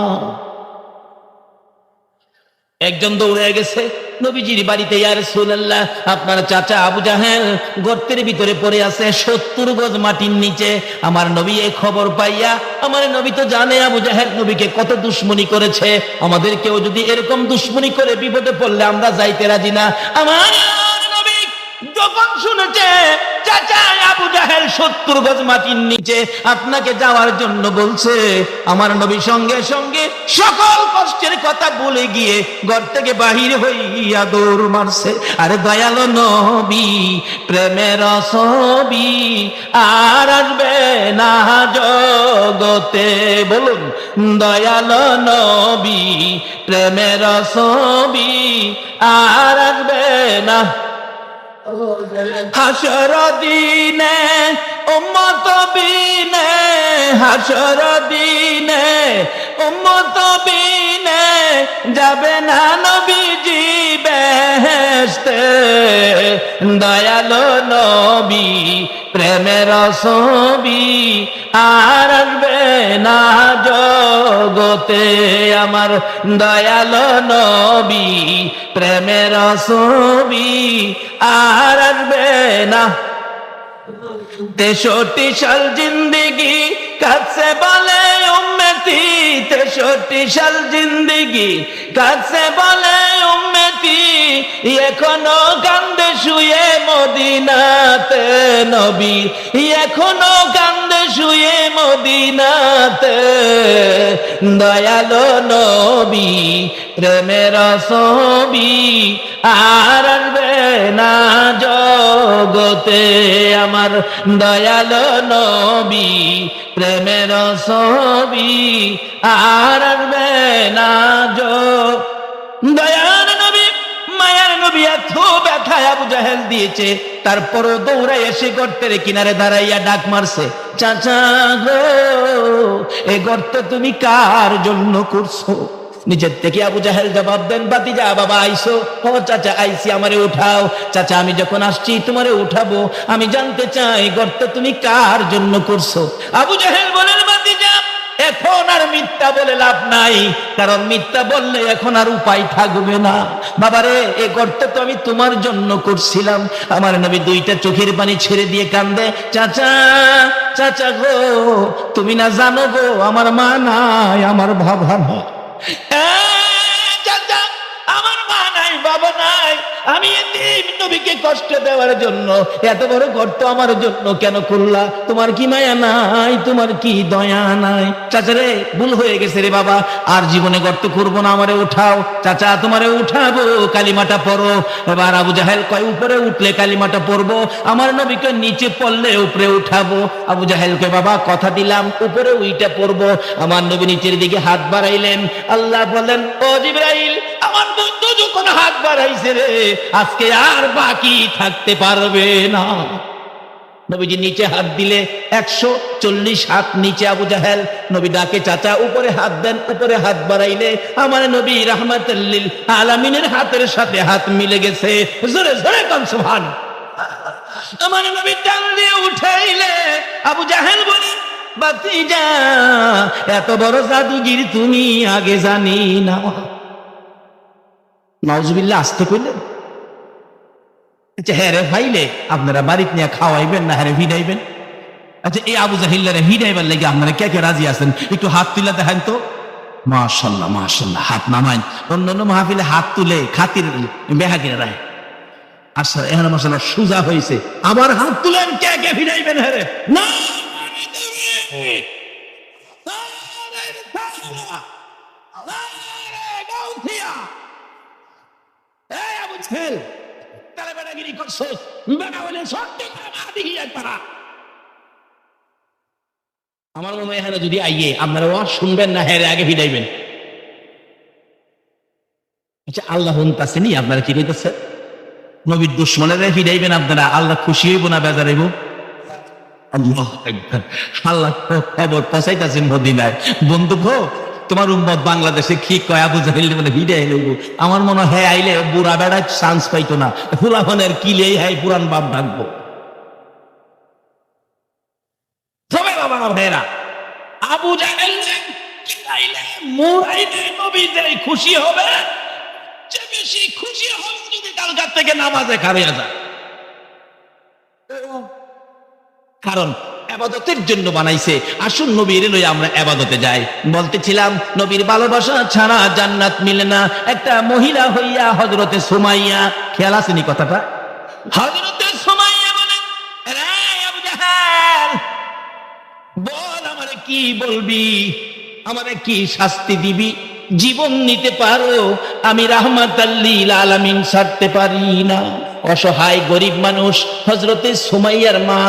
একজন দৌড়ে গেছে, নবীজির বাড়িতে, ইয়া রাসূলুল্লাহ আপনার চাচা আবু জাহেল গর্তের ভিতরে পড়ে আছে 70 গজ মাটির নিচে। আমার নবী এই খবর পাইয়া, আমার নবী তো জানে আবু জাহেল নবীকে কত দুশ্মনী করেছে, আমাদেরকেও যদি এরকম দুশ্মনী করে বিপদে পড়লে আমরা যাইতে রাজি না। আমার নবী যখন শুনেছে চাচা আবু জাহেল 70 গজ মাটির নিচে আপনাকে যাওয়ার জন্য বলছে, আমার নবী সঙ্গে সঙ্গে সকল কষ্টের কথা ভুলে গিয়ে ঘর থেকে বাহির হইয়া দৌড় মারছে। আরে দয়ালো নবী প্রেমের ছবি আর আসবে না জগতে, বলুন দয়ালো নবী প্রেমের ছবি আর আসবে না। হাসর দিনে উম্মত বিনে, হাসর দিনে উম্মত বিনে যাবে না নবীজি বেহেশতে। দয়ালো নবী প্রেমের ছবি আর আসবে না জগতে, আমার দয়ালো নবী প্রেমের ছবি আর আসবে না। 63 সাল জিন্দেগি কাছে বলে উম্মতি, 63 সাল জিন্দেগি কাছে বলে উম্মতি, এখনো কান্দে শুয়ে মদিনাতে নবী, এখনো কান্দে শুয়ে মদিনাতে। দয়ালো নবী প্রেমের ছবি আর আসবে না জগতে, আমার দয়ালো নবী প্রেমের ছবি আর আসবে না দয়ার নবী মায়ার নবী এত ব্যথায় আবু জাহেল দিয়েছে, তারপরও দৌড়ে এসে গর্তের কিনারে দাঁড়াইয়া ডাক মারছে, চাচা গো এই গর্ত তুমি কার জন্য করছো? নিজের থেকে আবু জাহেল জবাব দেন, ভাতিজা বাবা আইসো? ও চাচা আইসি, আমারে উঠাও। চাচা আমি যখন আসছি তোমারে উঠাবো, আমি জানতে চাই গর্ত তুমি কার জন্য করছো? আবু জাহেল বলেন, ভাতিজা এখন আর মিথ্যা বলে লাভ নাই, কারণ মিথ্যা বললে এখন আর উপায় থাকবে না। বাবারে এই গর্ত তো আমি তোমার জন্য করছিলাম। আমার নবী দুইটা চোখের পানি ছেড়ে দিয়ে কান্দে, চাচা চাচা গো তুমি না জানো গো আমার মা নাই, আমার বাবা নাই। চাচা আমার মা নাই বাবা নাই, আমি এতিম, নবীকে কষ্ট দেওয়ার জন্য এত বড় গর্ত আমার জন্য কেন করলা? তোমার কি মায়া নাই, তোমার কি দয়া নাই? চাচা রে ভুল হয়ে গেছে রে বাবা, আর জীবনে গর্ত করবো না, আমারে উঠাও। চাচা তোমারে উঠাবো, কালিমাটা পড়ো। এবার আবু জাহেল কয় উপরে উঠলে কালিমাটা পড়বো, আমার নবীকে নিচে পড়লে উপরে উঠাবো। আবু জাহেলকে বাবা কথা দিলাম উপরে উইটা পড়বো। আমার নবী নিচের দিকে হাত বাড়াইলেন, আল্লাহ বলেন, ও জিবরাইল আমার বন্ধু যখন হাত বাড়াইছে রে, আজকে আর বাকি থাকতে পারবে না। নবীজি নিচে হাত দিলে 140 হাত নিচে আবু জাহেল। নবী ডাকে, চাচা উপরে হাত দেন। উপরে হাত বাড়াইলে আমার নবী রাহমাতুল লিল আলামিনের হাতের সাথে হাত মিলে গেছে। জোরে জোরে কোন সুবহান। আমার নবী টান দিয়ে উঠাইলে আবু জাহেল বলে, ভাতিজা এত বড় জাদুগির তুমি আগে জানি না। নাউজুবিল্লাহ আসতে কইলেন। আচ্ছা হ্যাঁ রে ভাইলে আপনারা বাড়িতে নিয়ে খাওয়াইবেন না, হ্যাঁ ভিড়াইবেন? আচ্ছা এই আবু জাহিল্লারে ভিড়াইবার লেগে আপনারা কে কে রাজি আছেন? একটু হাত তুলে দেখেন তো। মাশাআল্লাহ মাশাআল্লাহ, হাত নামাইন। অন্যান্য মাহফিলে হাত তুলে খাতির বেহাকিরা রায়। আচ্ছা এখানে মাশাআল্লাহ সুজা হয়েছে, আবার হাত তুলেন। কে কে ভিড়াইবেন? হ্যাঁ রে না আমার মনে হয় এখানে যদি আইয়ে আপনারা ওয়াজ শুনবেন না, হ্যাঁ আগে ভিড়াইবেন। আচ্ছা আল্লাহ হুনতাছেনি, আপনারা কি কইতেছে? নবীর দুশমনেরা ভিড়াইবেন আপনারা, আল্লাহ খুশি হইব না বেজার হইব? আল্লাহ আকবার। আল্লাহ খবর পৌঁছাইতাছেন মদিনায়। বন্ধু গো তোমার উম্মত বাংলাদেশে কি কয়, আবু জাহেল বলে ভিড়াই লইব। আমার মনে হয় আইলে বুড়া বেড়া চান্স পাইতো না, ফুলাফানের কিলেই হাই পুরান বাপ ডাকবো। তবে বাবা ভাইরা আবু জাহেল মুরাইলে নবী যে খুশি হবে, সবচেয়ে বেশি খুশি হব যদি কালকার থেকে নামাজে খাড়িয়া যায়। কারণ ইবাদতের জন্য বানাইছে। আসুন নবীর লই আমরা ইবাদতে যাই। বলতেছিলাম নবীর ভালোবাসা ছাড়া জান্নাত মিলে না। একটা মহিলা হইয়া হযরতে সুমাইয়া, খেয়াল আসেনি কথাটা? হযরতে সুমাইয়া বলেন, রে আবু জাহেল, বল আমারে কি বলবি, আমারে কি শাস্তি দিবি? জীবন নিতে পারো, আমি রাহমাতাল লিল আলামিন ছাড়তে পারি না। অসহায় গরিব মানুষ হযরতে সুমাইয়ার মা,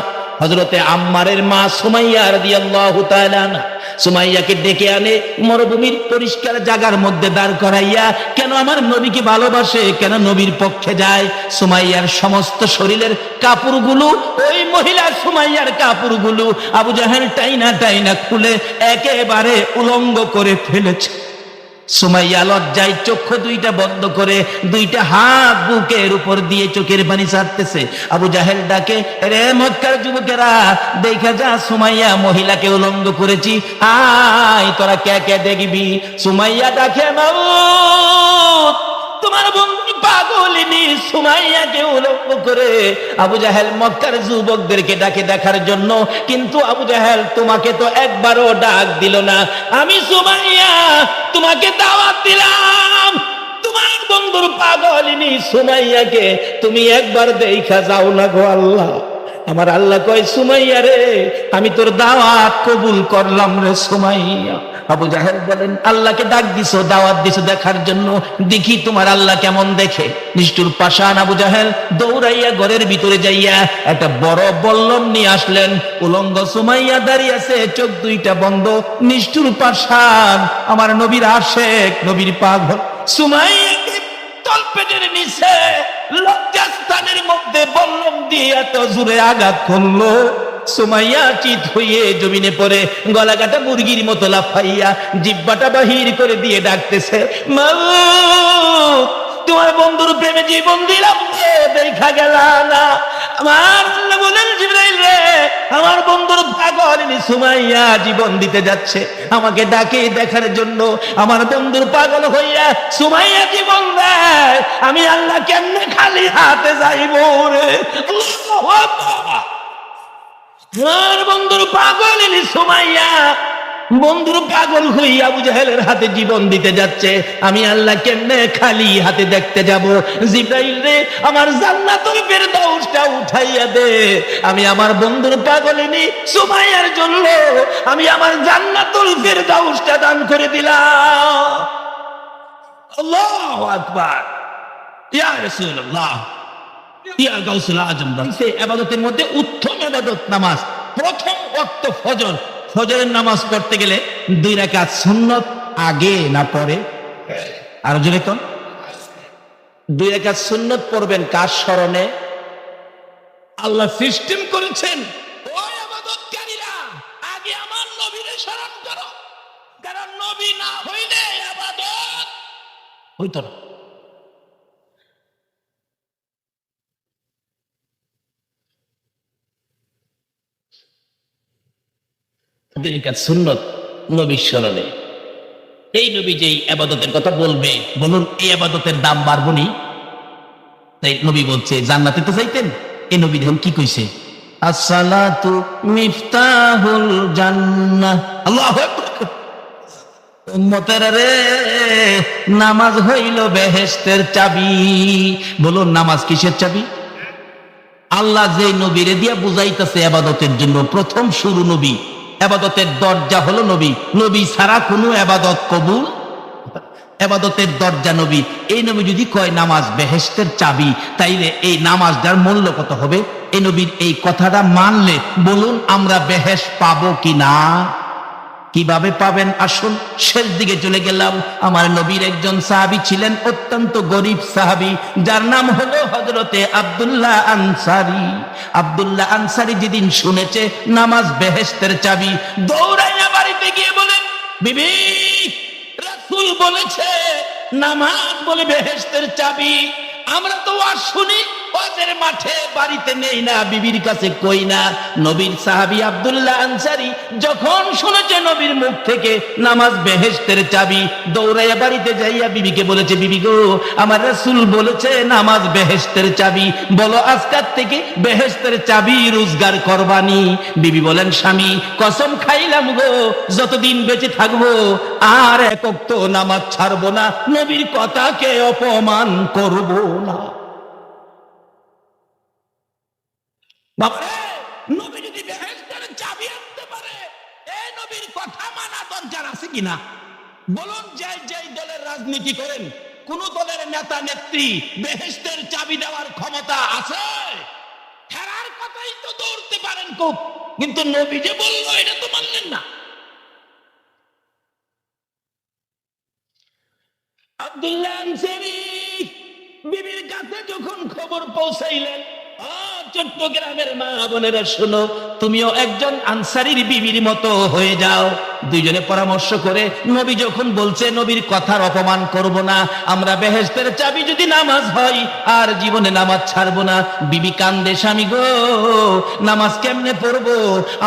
হযরতে আম্মারের মা সুমাইয়া রাদিয়াল্লাহু তাআলা আনহা সুমাইয়াকে ডেকে আনে মরুভূমির পরিষ্কার জায়গার মধ্যে দাঁড় করাইয়া, কেন আমার নবীকে ভালোবাসে, কেন নবীর পক্ষে যায়। সুমাইয়ার সমস্ত শরীরের কাপড়গুলো, ওই মহিলা সুমাইয়ার কাপড়গুলো আবু জাহেল টাইনা টাইনা খুলে একেবারে উলঙ্গ করে ফেলেছে। সুমাইয়া লজ্জায় চক্ষু দুইটা বন্ধ করে দুইটা হাত বুকের উপর দিয়ে চোখের পানি ছাড়তেছে। আবু জাহেল ডাকে, রে মক্কার যুবকেরা, দেখা যা সুমাইয়া মহিলাকে উলঙ্গ করেছি, আয় তোরা কে কে দেখবি। সুমাইয়া ডাকে, মাউত, তোমার বন্ধু পাগলিনী সুমাইয়াকে উলঙ্গ করে। আবু জাহেল মক্কার যুবকদেরকে ডাকে দেখার জন্য, কিন্তু আবু জাহেল তোমাকে তো একবারও ডাক দিল না। আমি সুমাইয়া তোমাকে দাওয়াত দিলাম, তোমার বন্ধুর পাগলিনী সুমাইয়াকে তুমি একবার দেখা যাও না গো আল্লাহ। আমার আল্লাহ কয়, সুমাইয়া রে, আমি তোর দাওয়াত কবুল করলাম রে সুমাইয়া। আবু জাহেল বলেন, আল্লাহকে ডাক দিছো, দাওয়াত দিছো দেখার জন্য, দেখি তোমার আল্লাহ কেমন দেখে। নিষ্ঠুর পাষাণ আবু জাহেল দৌড়াইয়া ঘরের ভিতরে যাইয়া একটা বড় বল্লম নিয়ে আসলেন। উলঙ্গ সুমাইয়া দাঁড়িয়ে আছে, চোখ দুইটা বন্ধ। নিষ্ঠুর পাষাণ আমার নবীর আশেক, নবীর পাগল সুমাইয়াকে তলপেটের নিচে লজ্জাস্থানের মধ্যে বল্লম দিয়ে এত জোরে আঘাত করলো, সুমাইয়া চিত হইয়ে জমিনে পড়ে গলা কাটা মুরগির মতো লাফাইয়া জিব্বাটা বাহির করে দিয়ে ডাকতেছে, মাওলানা, তোমার বন্ধুর প্রেমে জীবন দিলাম, দেখা গেল না। আমার আল্লাহ বলেন, জিবরাইল রে, আমার বন্ধুর পাগলিনী সুমাইয়া জীবন দিতে যাচ্ছে, আমাকে ডাকে দেখার জন্য। আমার বন্ধুর পাগল হইয়া সুমাইয়া জীবন দেয়, আমি আল্লাহ কেমনে খালি হাতে যাইব রে। আল্লাহু আকবার। আমার বন্ধুর পাগলিনী সুমাইয়া বন্ধুর পাগল হইয়া আবু জাহেলের হাতে জীবন দিতে যাচ্ছে, আমি আল্লাহ কেমনে খালি হাতে দেখতে যাব। জিবরাইল রে, আমার জান্নাতুল ফেরদাউসটা উঠাইয়া দে, আমি আমার বন্ধুর পাগলিনী সুমাইয়ার জন্য আমি আমার জান্নাতুল ফেরদাউসটা দান করে দিলাম। আল্লাহু আকবার। ইয়া রাসূলুল্লাহ, ইয়া গাউসুল আজম। ইবাদতের মধ্যে উত্তম ইবাদত নামাজ। প্রথম ওয়াক্ত ফজর, ফজরের নামাজ পড়তে গেলে 2 রাকাত সুন্নত আগে না পরে? আর জোরে কোন? 2 রাকাত সুন্নত পড়বেন কার স্মরণে? আল্লাহ সিস্টেম করেছেন, ও ইবাদতকারীরা, আগে আমার নবীর স্মরণ করো, কারণ নবী না হইলে ইবাদত হইতো না। সুন্নত নবীর স্মরণে। এই নবী যেই আবাদতের কথা বলবে, বলুন এই আবাদতের দাম বাড়বনি? তাই নবী বলছে, জান্নাতে তো যাইতেন, এই নবী দেখুন কি কইছে, আসসালাতু মিফতাহুল জান্নাহ। আল্লাহু আকবার। উম্মতেরা রে, নামাজ হইল বেহেশতের চাবি। বলুন নামাজ কিসের চাবি? আল্লাহ যে নবীরে দিয়া বুঝাইতেছে আবাদতের জন্য, প্রথম শুরু নবী, আবাদতের দরজা হলো নবী। নবী ছাড়া কোনো আবাদত কবুল, আবাদতের দরজা নবী। এই নবী যদি কয় নামাজ বেহেশতের চাবি, তাইলে এই নামাজটার মূল্য কত হবে? এই নবীর এই কথাটা মানলে বলুন আমরা বেহেশত পাবো কি না? কিভাবে পাবেন? আসুন শেষ দিকে চলে গেলাম। আমার নবীর একজন সাহাবী ছিলেন, অত্যন্ত গরিব সাহাবী, যার নাম হলো হযরতে আব্দুল্লাহ আনসারী। আব্দুল্লাহ আনসারী যেদিন শুনেছে নামাজ বেহেশতের চাবি, দৌড়াইয়া বাড়িতে গিয়ে বলেন, বিবি, রাসূল বলেছে নামাজ বলে বেহেশতের চাবি। আমরা তো ওয়াজ শুনি, ও ওয়াজের মাঠে বাড়িতে নেই না, বিবির কাছে কই না। নবীর সাহাবী আব্দুল্লাহ আনসারী যখন শুনেছে নবীর মুখ থেকে নামাজ বেহেশতের চাবি, দৌড়াইয়া বাড়িতে যাইয়া বিবিকে বলেছে, বিবি গো, আমার রাসূল বলেছে নামাজ বেহেশতের চাবি, বলো আজকাল থেকে বেহেশতের চাবি রোজগার করবানি। বিবি বলেন, স্বামী কসম খাইলাম গো, যতদিন বেঁচে থাকবো আর এক ওয়াক্ত নামাজ ছাড়বো না, নবীর কথাকে অপমান করব না। বাবারে, নবী যদি বেহেশতের চাবি আনতে পারে, এই নবীর কথা মানা দরকার আছে কিনা বলুন? যেই দলের রাজনীতি করেন, কোন দলের নেতা নেত্রী বেহেশতের চাবি দেওয়ার ক্ষমতা আছে? হেরার কথাই তো দৌড়তে পারেন খুব, কিন্তু নবী যে বললো এটা তো মানলেন না। আব্দুল্লাহ আনসারী বিবির কাছে যখন খবর পৌঁছাইলেন, চট্টগ্রামের মা বোনেরা শোনো, তুমিও একজন আনসারীর বিবির মতো হয়ে যাও। দুইজনে পরামর্শ করে নবী যখন বলছে নবীর কথার অপমান করব না, আমরা বেহেশতের চাবি যদি নামাজ হয় আর জীবনে নামাজ ছাড়বো না। বিবি কান্দে, স্বামী গো, নামাজ কেমনে পড়বো,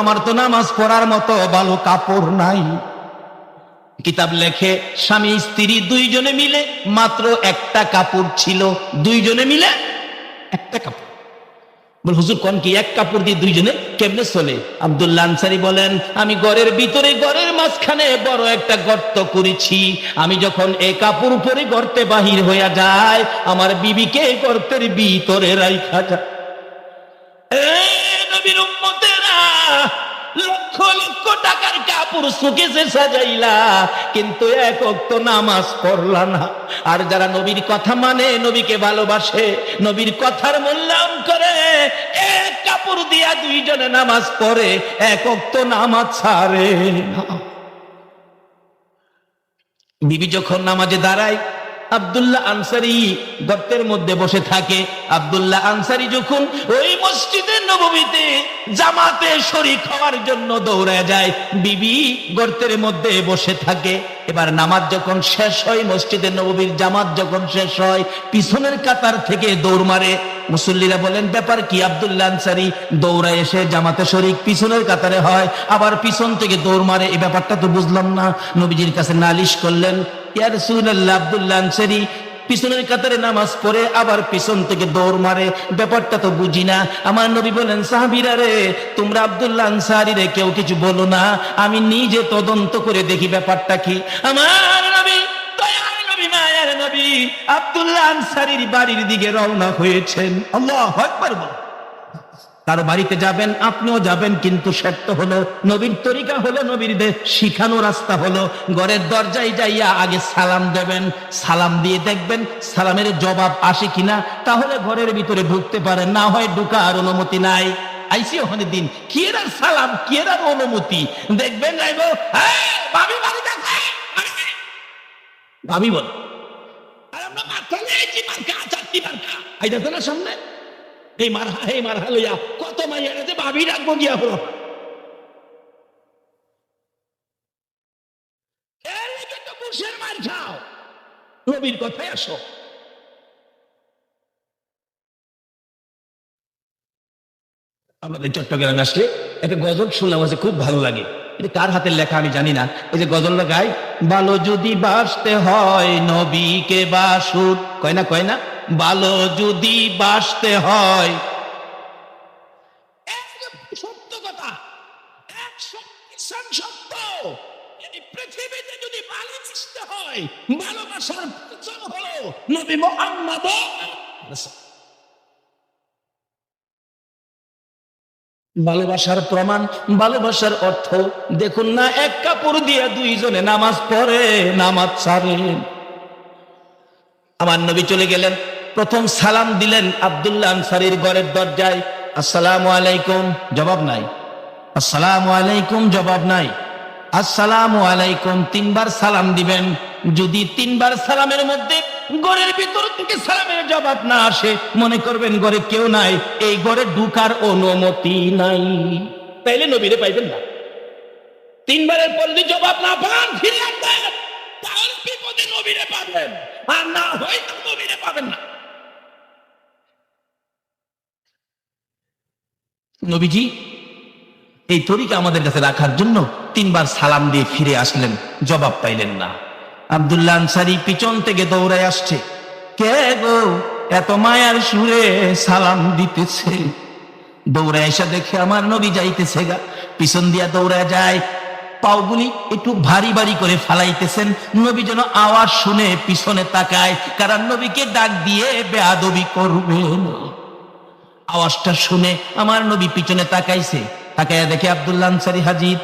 আমার তো নামাজ পড়ার মতো ভালো কাপড় নাই। কিতাব লেখে স্বামী স্ত্রী দুইজনে মিলে মাত্র একটা কাপড় ছিল, দুইজনে মিলে একটা কাপড়। বল হুজুর কোন কি এক কাপড় দিয়ে দুইজনে কেমনে চলে? আব্দুল্লাহ আনসারী বলেন, আমি ঘরের ভিতরে ঘরের মাঝখানে বড় একটা গর্ত করেছি, আমি যখন এই কাপড় উপরে গর্তে বাহির হইয়া যায়, আমার বিবিকে গর্তের ভিতরে রাইখা যায়। নবীর উম্মতেরা, লক্ষ লক্ষ টাকার কাপড় সুকেসে সাজাইলা, কিন্তু এক ওয়াক্ত নামাজ পড়লা না। আর যারা নবীর কথা মানে, নবীকে ভালোবাসে, নবীর কথার মূল্যায়ন করে, এক কাপড় দিয়া দুইজনে নামাজ পড়ে, এক ওয়াক্ত নামাজ ছাড়ে না। বিবি যখন নামাজে দাঁড়ায়, আব্দুল্লাহ আনসারী গর্তের মধ্যে বসে থাকে। আব্দুল্লাহ আনসারী যখন ওই মসজিদে নববীতে জামাতে শরীক হওয়ার জন্য দৌড়ে যায়, বিবি গর্তের মধ্যে বসে থাকে। এবার নামাজ যখন শেষ হয়, মসজিদে নববীর জামাত যখন শেষ হয়, পিছনের কাতার থেকে দৌড় মারে। মুসল্লিরা বলেন, ব্যাপার কি? আব্দুল্লাহ আনসারী দৌড়ায় এসে জামাতে শরীক পিছনের কাতারে হয়, আবার পিছন থেকে দৌড় মারে, এই ব্যাপারটা তো বুঝলাম না। নবীজির কাছে নালিশ করলেন, ইয়া রাসূলুল্লাহ, আব্দুল্লাহ আনসারী পিছনের কাতারে নামাজ পড়ে আবার পিছন থেকে দৌড় মারে, ব্যাপারটা তো বুঝি না। আমার নবী বলেন, সাহাবীরা রে, তোমরা আব্দুল্লাহ আনসারী রে কেউ কিছু বলো না, আমি নিজে তদন্ত করে দেখি ব্যাপারটা কি। আমার নবী, দয়ার নবী, মায়ার নবী আব্দুল্লাহ আনসারীর বাড়ির দিকে রওনা হয়েছেন। আল্লাহু আকবার। তার বাড়িতে যাবেন, আপনিও যাবেন, কিন্তু শর্ত হলো, নবীর তরিকা হলো, নবীর শিখানো রাস্তা হলো, ঘরের দরজায় যাইয়া আগে সালাম দেবেন, সালাম দিয়ে দেখবেন সালামের জবাব আসে কিনা, তাহলে ঘরের ভিতরে ঢুকতে পারেন, না হয় ঢুকার অনুমতি নাই। আইসি ওখানে দিন কি এর সালাম, কি এর অনুমতি, দেখবেন যাইব, ভাবি বাড়িতে আছে, ভাবি বল, আর আমরা মাথা নিয়েছি মার্কা, চারটি মার্কা আইতাছে না সামনে, এই মারহা, এই মারহা লইয়া কত মাইয়া যে ভাবি রাখবো গিয়া হলো। মার খাও, নবীর কথায় আসো। আমাদের চট্টগ্রামে আসলে একটা গজল শুনলাম, আছে খুব ভালো লাগে। এটা কার হাতের লেখা আমি জানি না। এই যে গজলটা গায়, ভালো যদি বাসতে হয় নবীকে বাসুর, কয় না, কয় না, ভালো যদি বাসতে হয়, সত্য কথা, 100% সত্য। এই পৃথিবীতে যদি ভালোবাসতে হয়, ভালোবাসার প্রথম হলো নবী মুহাম্মদ। ভালোবাসার প্রমাণ, ভালোবাসার অর্থ দেখুন না, এক কাপড় দিয়ে দুইজনে নামাজ পড়ে, নামাজ ছাড়ে। আমার নবী চলে গেলেন, প্রথম সালাম দিলেন আব্দুল্লাহ আনসারীর ঘরের দরজায়, আসসালামু আলাইকুম, জবাব নাই। আসসালামু আলাইকুম, জবাব নাই। আসসালামু আলাইকুম, তিনবার সালাম দিবেন। যদি তিনবার সালামের মধ্যে ঘরের ভিতর থেকে সালামের জবাব না আসে, মনে করবেন ঘরে কেউ নাই, এই ঘরে ঢুকার অনুমতি নাই, তাইলে নবীরে পাইবেন না। তিনবারের পর যদি জবাব না পান, ফিরে আসবেন, তাহলে বিপদে নবীরে পাবেন, আর না হয় নবীরে পাবেন না। নবীজি এই তরিকা আমাদের কাছে রাখার জন্য 3 বার সালাম দিয়ে ফিরে আসলেন, জবাব পাইলেন না। আব্দুল্লাহ আনসারী পিছন থেকে দৌড়ায় আসছে, কে গো এত মায়ার সুরে সালাম দিতেছে? দৌড়ায় এসে দেখে আমার নবী যাইতেছে গা, পিছন দিয়া দৌড়ায় যায়, পাওগুলি একটু ভারী ভারী করে ফালাইতেছেন। নবী যেন আওয়াজ শুনে পিছনে তাকায়, কারণ নবীকে ডাক দিয়ে বেয়াদবি করবেন। আওয়াজটা শুনে আমার নবী পিছনে তাকাইছে, তাকাইয়া দেখে আব্দুল্লাহ আনসারী হাজির।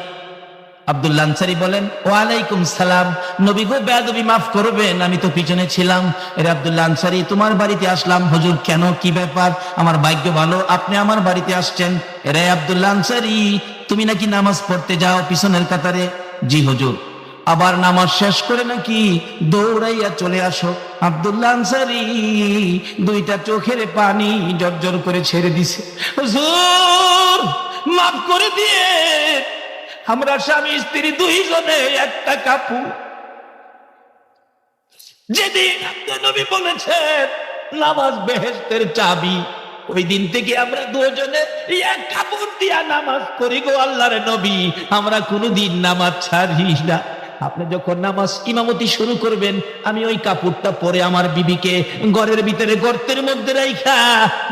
আব্দুল্লাহ আনসারী বলেন, ওয়ালাইকুম সালাম। নবী গো বেয়াদবি মাফ করবেন, আমি তো পিছনে ছিলাম। এর আব্দুল্লাহ আনসারী, তোমার বাড়িতে আসলাম। হুজুর কেন, কি ব্যাপার? আমার ভাগ্য ভালো আপনি আমার বাড়িতে আসছেন। এরে আব্দুল্লাহ আনসারী, তুমি নাকি নামাজ পড়তে যাও পিছনের কাতারে? জি হুজুর। আবার নামাজ শেষ করে নাকি দৌড়াইয়া চলে আসো? আব্দুল্লাহ আনসারী 2টা চোখের পানি জর্জর করে ছেড়ে দিছে। হুজুর মাফ করে দিয়ে, আমরা স্বামী স্ত্রী 2 জনে একটা কাপড়। যেদিন আপনার নবী বলেছেন নামাজ বেহেশতের চাবি, ওই দিন থেকে আমরা 2 জনে এক কাপড় দিয়া নামাজ করি গো আল্লাহর নবী, আমরা কোনোদিন নামাজ ছাড়ি না। আপনি যখন নামাজ ইমামতি শুরু করবেন, আমি ওই কাপড়টা পরে আমার বিবিকে ঘরের ভিতরে গর্তের মধ্যে রাইখা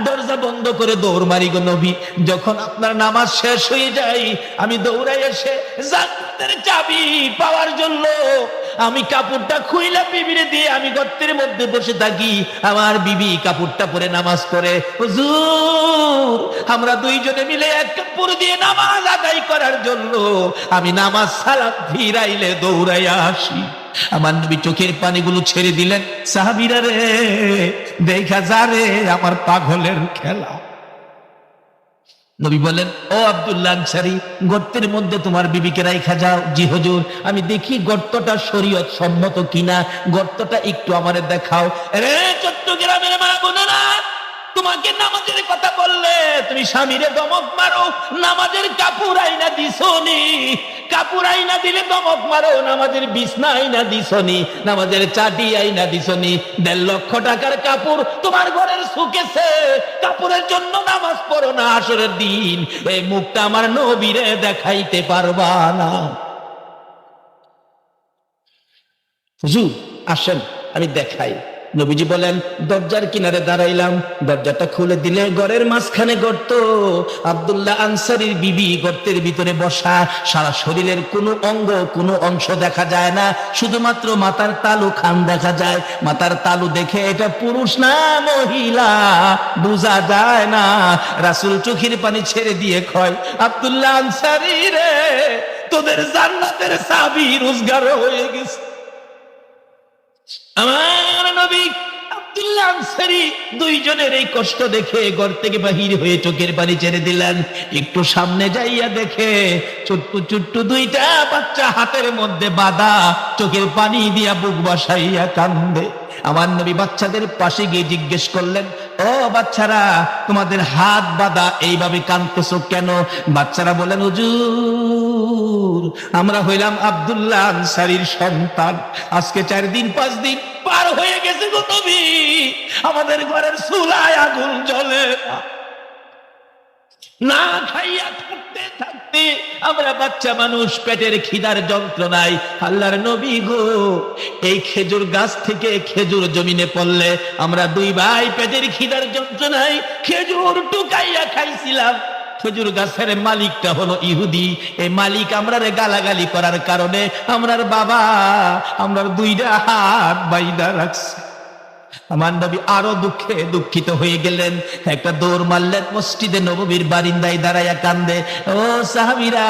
দরজা বন্ধ করে দৌড় মারি গো নবী। যখন আপনার নামাজ শেষ হয়ে যায়, আমি দৌড়াই এসে জান্নাতের চাবি পাওয়ার জন্য আমি কাপড়টা খুইলা বিবিরে দিয়ে আমি গর্তের মধ্যে বসে থাকি। আমার বিবি কাপড়টা পরে নামাজ পড়ে। হুজুর আমরা 2 জনে মিলে এক কাপড় দিয়ে নামাজ আদায় করার জন্য আমি নামাজ সালাম ফিরাইলে দৌড়াইয়া আসি। আমার নবী চোখের পানিগুলো ছেড়ে দিলেন। সাহাবীরা রে দেখা যারে আমার পাগলের খেলা। নবী বলেন, ও আব্দুল্লাহ আনসারী, গর্তের মধ্যে তোমার বিবিকে রাইখা যাও। জি হুজুর। আমি দেখি গর্তটা শরীয়ত সম্মত কিনা, গর্তটা একটু আমারে দেখাও। রে চট্টগ্রামের মা বোনেরা, তোমাকে নামাজের কথা বললে তুমি স্বামীরে দমক মারো, নামাজের কাপড় আইনা দিছনি। কাপড় আইনা দিলে দমক মারো, নামাজের বিছনা আইনা দিছনি, নামাজের চাটি আইনা দিছনি। 1.5 লক্ষ টাকার কাপড় তোমার ঘরের শুকেছে, কাপড়ের জন্য নামাজ পড়ো না আসরের দিন। এই মুখটা আমার নবীরে দেখাইতে পারবা না। হুজুর আসেন আমি দেখাই। নবীজি বলেন, দরজার কিনারে দাঁড়াইলাম, দরজাটা খুলে দিলে ঘরের মাঝখানে গর্ত। আব্দুল্লাহ আনসারীর বিবি গর্তের ভিতরে বসা, সারা শরীরের কোনো অঙ্গ কোনো অংশ দেখা যায় না, শুধুমাত্র মাথার তালু খান দেখা যায়। মাথার তালু দেখে এটা পুরুষ না মহিলা বোঝা যায় না। রাসূল চোখের পানি ছেড়ে দিয়ে কয়, আব্দুল্লাহ আনসারী রে, তোদের জান্নাতের চাবি রোজগার হয়ে গেছে। আমার নবী আব্দুল্লাহ আনসারী 2 জনের এই কষ্ট দেখে ঘর থেকে বাহির হয়ে চোখের পানি ছেড়ে দিলেন। একটু সামনে যাইয়া দেখে ছোট্ট ছোট্ট 2টা বাচ্চা হাতের মধ্যে বাঁধা, চোখের পানি দিয়া বুক বাসাইয়া কান্দে। আমার নবী বাচ্চাদের পাশে গিয়ে জিজ্ঞেস করলেন, ও বাচ্চারা, তোমাদের হাত বাঁধা এইভাবে কাঁদতেছো কেন? বাচ্চারা বলেন, হুজুর আমরা হইলাম আব্দুল্লাহ আনসারীর সন্তান। আজকে 4 দিন 5 দিন পার হয়ে গেছে গো নবী, আমাদের ঘরের চুলায় আগুন জ্বলে না, খাইয়া থাকতে থাকতে আমরা বাচ্চা মানুষ পেটের খিদার যন্ত্রণায়। আল্লাহর নবী গো, এই খেজুর গাছ থেকে খেজুর জমিনে পড়লে আমরা 2 ভাই পেটের খিদার যন্ত্রণায় খেজুর টুকাইয়া খাইছিলাম। খেজুর গাছের মালিকটা হলো ইহুদি। এই মালিক আমরারে গালাগালি করার কারণে আমরার বাবা আমরার 2টা হাত বাইদা রাখছে। আমার নবী আরো দুঃখে দুঃখিত হয়ে গেলেন। একটা দৌড় মারলেন, মসজিদে নববীর বারিন্দায় দাঁড়াইয়া কান্দে, ও সাহাবীরা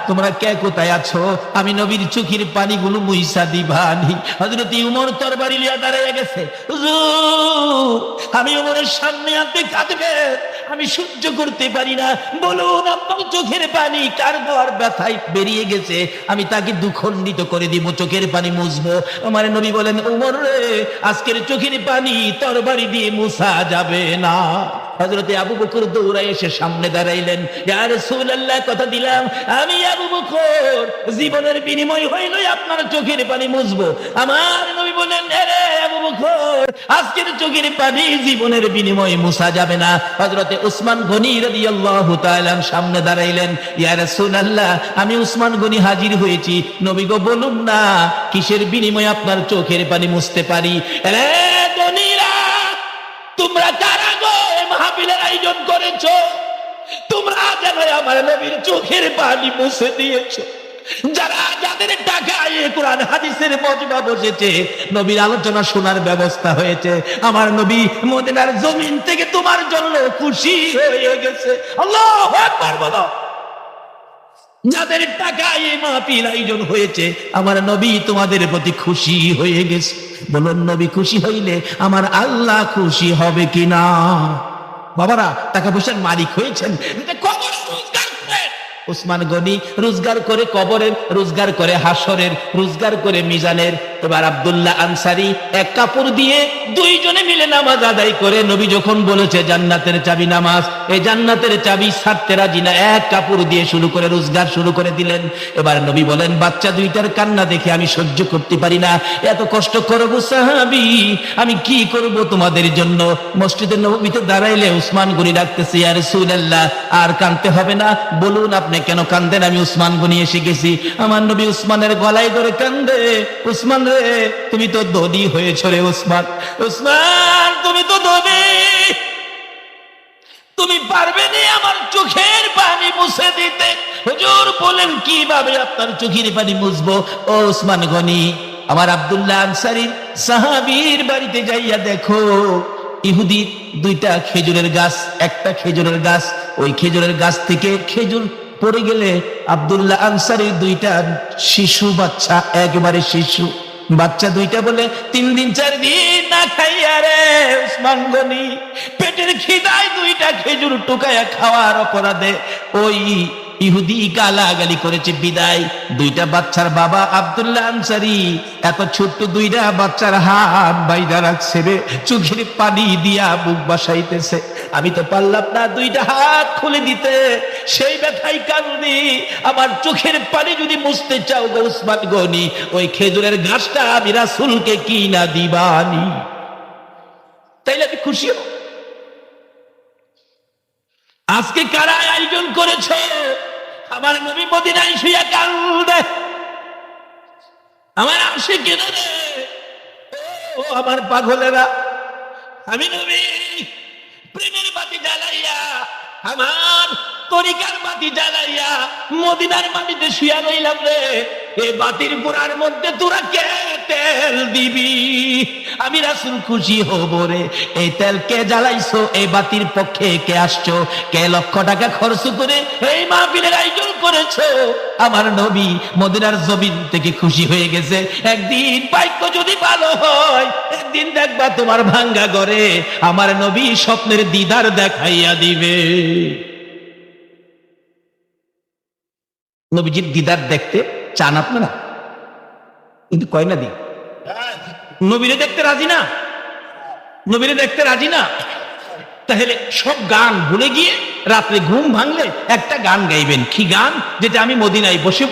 তোমরা কে কোথায় আছো? আমি নবীর চোখের পানিগুলো মুইসা দিবানি। হযরত উমর তরবারি লিয়া দাঁড়াইয়া গেছে। হুজুর আমি উমরের সামনে আপনি কাঁদবেন, আমি সহ্য করতে পারি না। বলুন আপনার চোখের পানি কার ঘর ব্যথায় বেরিয়ে গেছে, আমি তাকে দুঃখণ্ডিত করে দিব, চোখের পানি মুছবো। আমার নবী বলেন, উমর রে, আজকের চোখের পানি তরবারি দিয়ে মুছা যাবে না। হযরতে আবু বকর দৌড়ায় এসে সামনে দাঁড়াইলেন। ইয়া রাসূলুল্লাহ, কথা দিলাম আমি আবু বকর জীবনের বিনিময় হইল আপনার চোখের পানি মুছবো। আমার নবী বলেন, রে আবু বকর, আজকের চোখের পানি জীবনের বিনিময়ে মুছা যাবে না। হযরতে উসমান গনি রাদিয়াল্লাহু তাআলা সামনে দাঁড়াইলেন। ইয়া রাসূলুল্লাহ, আমি উসমান গনি হাজির হয়েছি। নবী গো, বলুন না কিসের বিনিময়ে আপনার চোখের পানি মুছতে পারি? রে গনিরা, তোমরা কারা গো এই মাহফিলের আয়োজন করেছো? তোমরা যেন আমার নবীর চোখের পানি মুছে দিয়েছো। যাদের টাকায় কোরআন হাদিসের মজমা বসেছে, নবীর আলোচনা শোনার ব্যবস্থা হয়েছে, আমার নবী মদিনার জমিন থেকে তোমার জন্য খুশি হয়ে গেছে। আল্লাহু আকবার বলো। যাদের টাকায় মাহফিল আয়োজন হয়েছে, আমার নবী তোমাদের প্রতি খুশি হয়ে গেছে। বলুন, নবী খুশি হইলে আমার আল্লাহ খুশি হবে কিনা? বাবারা, টাকা পয়সার মালিক হয়েছেন, কবর রোজগার করেন। উসমান গনি রোজগার করে কবরের, রোজগার করে হাসরের, রোজগার করে মিজানের। এবার আব্দুল্লাহ আনসারী এক কাপড় দিয়ে দুইজনে মিলে নামাজ আদায় করে। নবী যখন বলেছে জান্নাতের চাবি নামাজ, এই জান্নাতের চাবি ছাড়তে রাজি না, এক কাপড় দিয়ে শুরু করে রোজগার শুরু করে দিলেন। এবার নবী বলেন, বাচ্চা দুইটার কান্না দেখে আমি সহ্য করতে পারি না, এত কষ্ট করবো সাহাবী, আমি কি করব তোমাদের জন্য। মসজিদের নববীতে দাঁড়াইলে উসমান গনি ডাকতেছে, ইয়া রাসূলুল্লাহ, আর কাঁদতে হবে না, বলুন আপনি কেন কান্দেন? আমি উসমান গনি এসে গেছি। আমার নবী উসমানের গলায় ধরে কান্দে, উসমান রে, তুমি তো ধনী হয়েছ রে উসমান। উসমান, তুমি তো ধনী, তুমি পারবে না আমার চোখের পানি মুছে দিতে। হুজুর বলেন, কিভাবে আপনার চোখের পানি মুছবো? ও উসমান গনি, আমার আব্দুল্লাহ আনসারী সাহাবীর বাড়িতে যাইয়া দেখো, ইহুদির দুইটা খেজুরের গাছ, একটা খেজুরের গাছ, ওই খেজুরের গাছ থেকে খেজুর পড়ে গেলে আব্দুল্লাহ আনসারীর দুইটা শিশু বাচ্চা, একেবারে শিশু বাচ্চা দুইটা বলে, 3 দিন 4 দিন না খাইয়া রে উসমান গনি পেটের খিদায় দুইটা খেজুর টুকায়া খাওয়ার অপরাধে ওই ইহুদি গালাগালি করেছে। বিদায় দুইটা বাচ্চার বাবা আব্দুল্লাহ আনসারী এত ছোট্ট দুইটা বাচ্চার হাত বাইদা রাখছে রে, চোখের পানি দিয়া বুক বাসাইতেছে। আমি তো পারলাম না দুইটা হাত খুলে দিতে, সেই ব্যথাই কান্দি। আমার চোখের পানি যদি মুছতে চাও গো উসমান গনি, ওই খেজুরের গাছটা আমি রাসূলকে কিনা দিবানি, তাইলে আমি খুশি হব। আজকে কারা আয়োজন করেছে? আমার নবী মদিনায় শুয়ে কান্দে, আমার আশিকেরা রে, ও আমার পাগলেরা, আমি নবী প্রেমের বাতি জ্বালাইয়া, আমার তরিকার বাতি জ্বালাইয়া মদিনার মাটিতে শুয়া রইলাম রে। এই বাতির গোড়ার মধ্যে তোরা কে তেল দিবি? আমি রাসূল খুশি হব রে। এই তেল কে জ্বালাইছো? এই বাতির পক্ষে কে আসছো? কে লক্ষ টাকা খরচ করে এই মাহফিলের আয়োজন করেছো? আমার নবী মদিনার জমিন থেকে খুশি হয়ে গেছে। একদিন ভাগ্য যদি ভালো হয়, একদিন দেখবা তোমার ভাঙ্গা ঘরে আমার নবী স্বপ্নের দিদার দেখাইয়া দিবে। নবীজির দিদার দেখতে চান আপনারা? কিন্তু কয় না, দিন নবীরে দেখতে রাজি না, নবীরে দেখতে রাজি না। তাহলে সব গান ভুলে গিয়ে রাত্রে ঘুম ভাঙলে একটা গান গাইবেন। কি গান? যেটা আমি মদিনায় বসে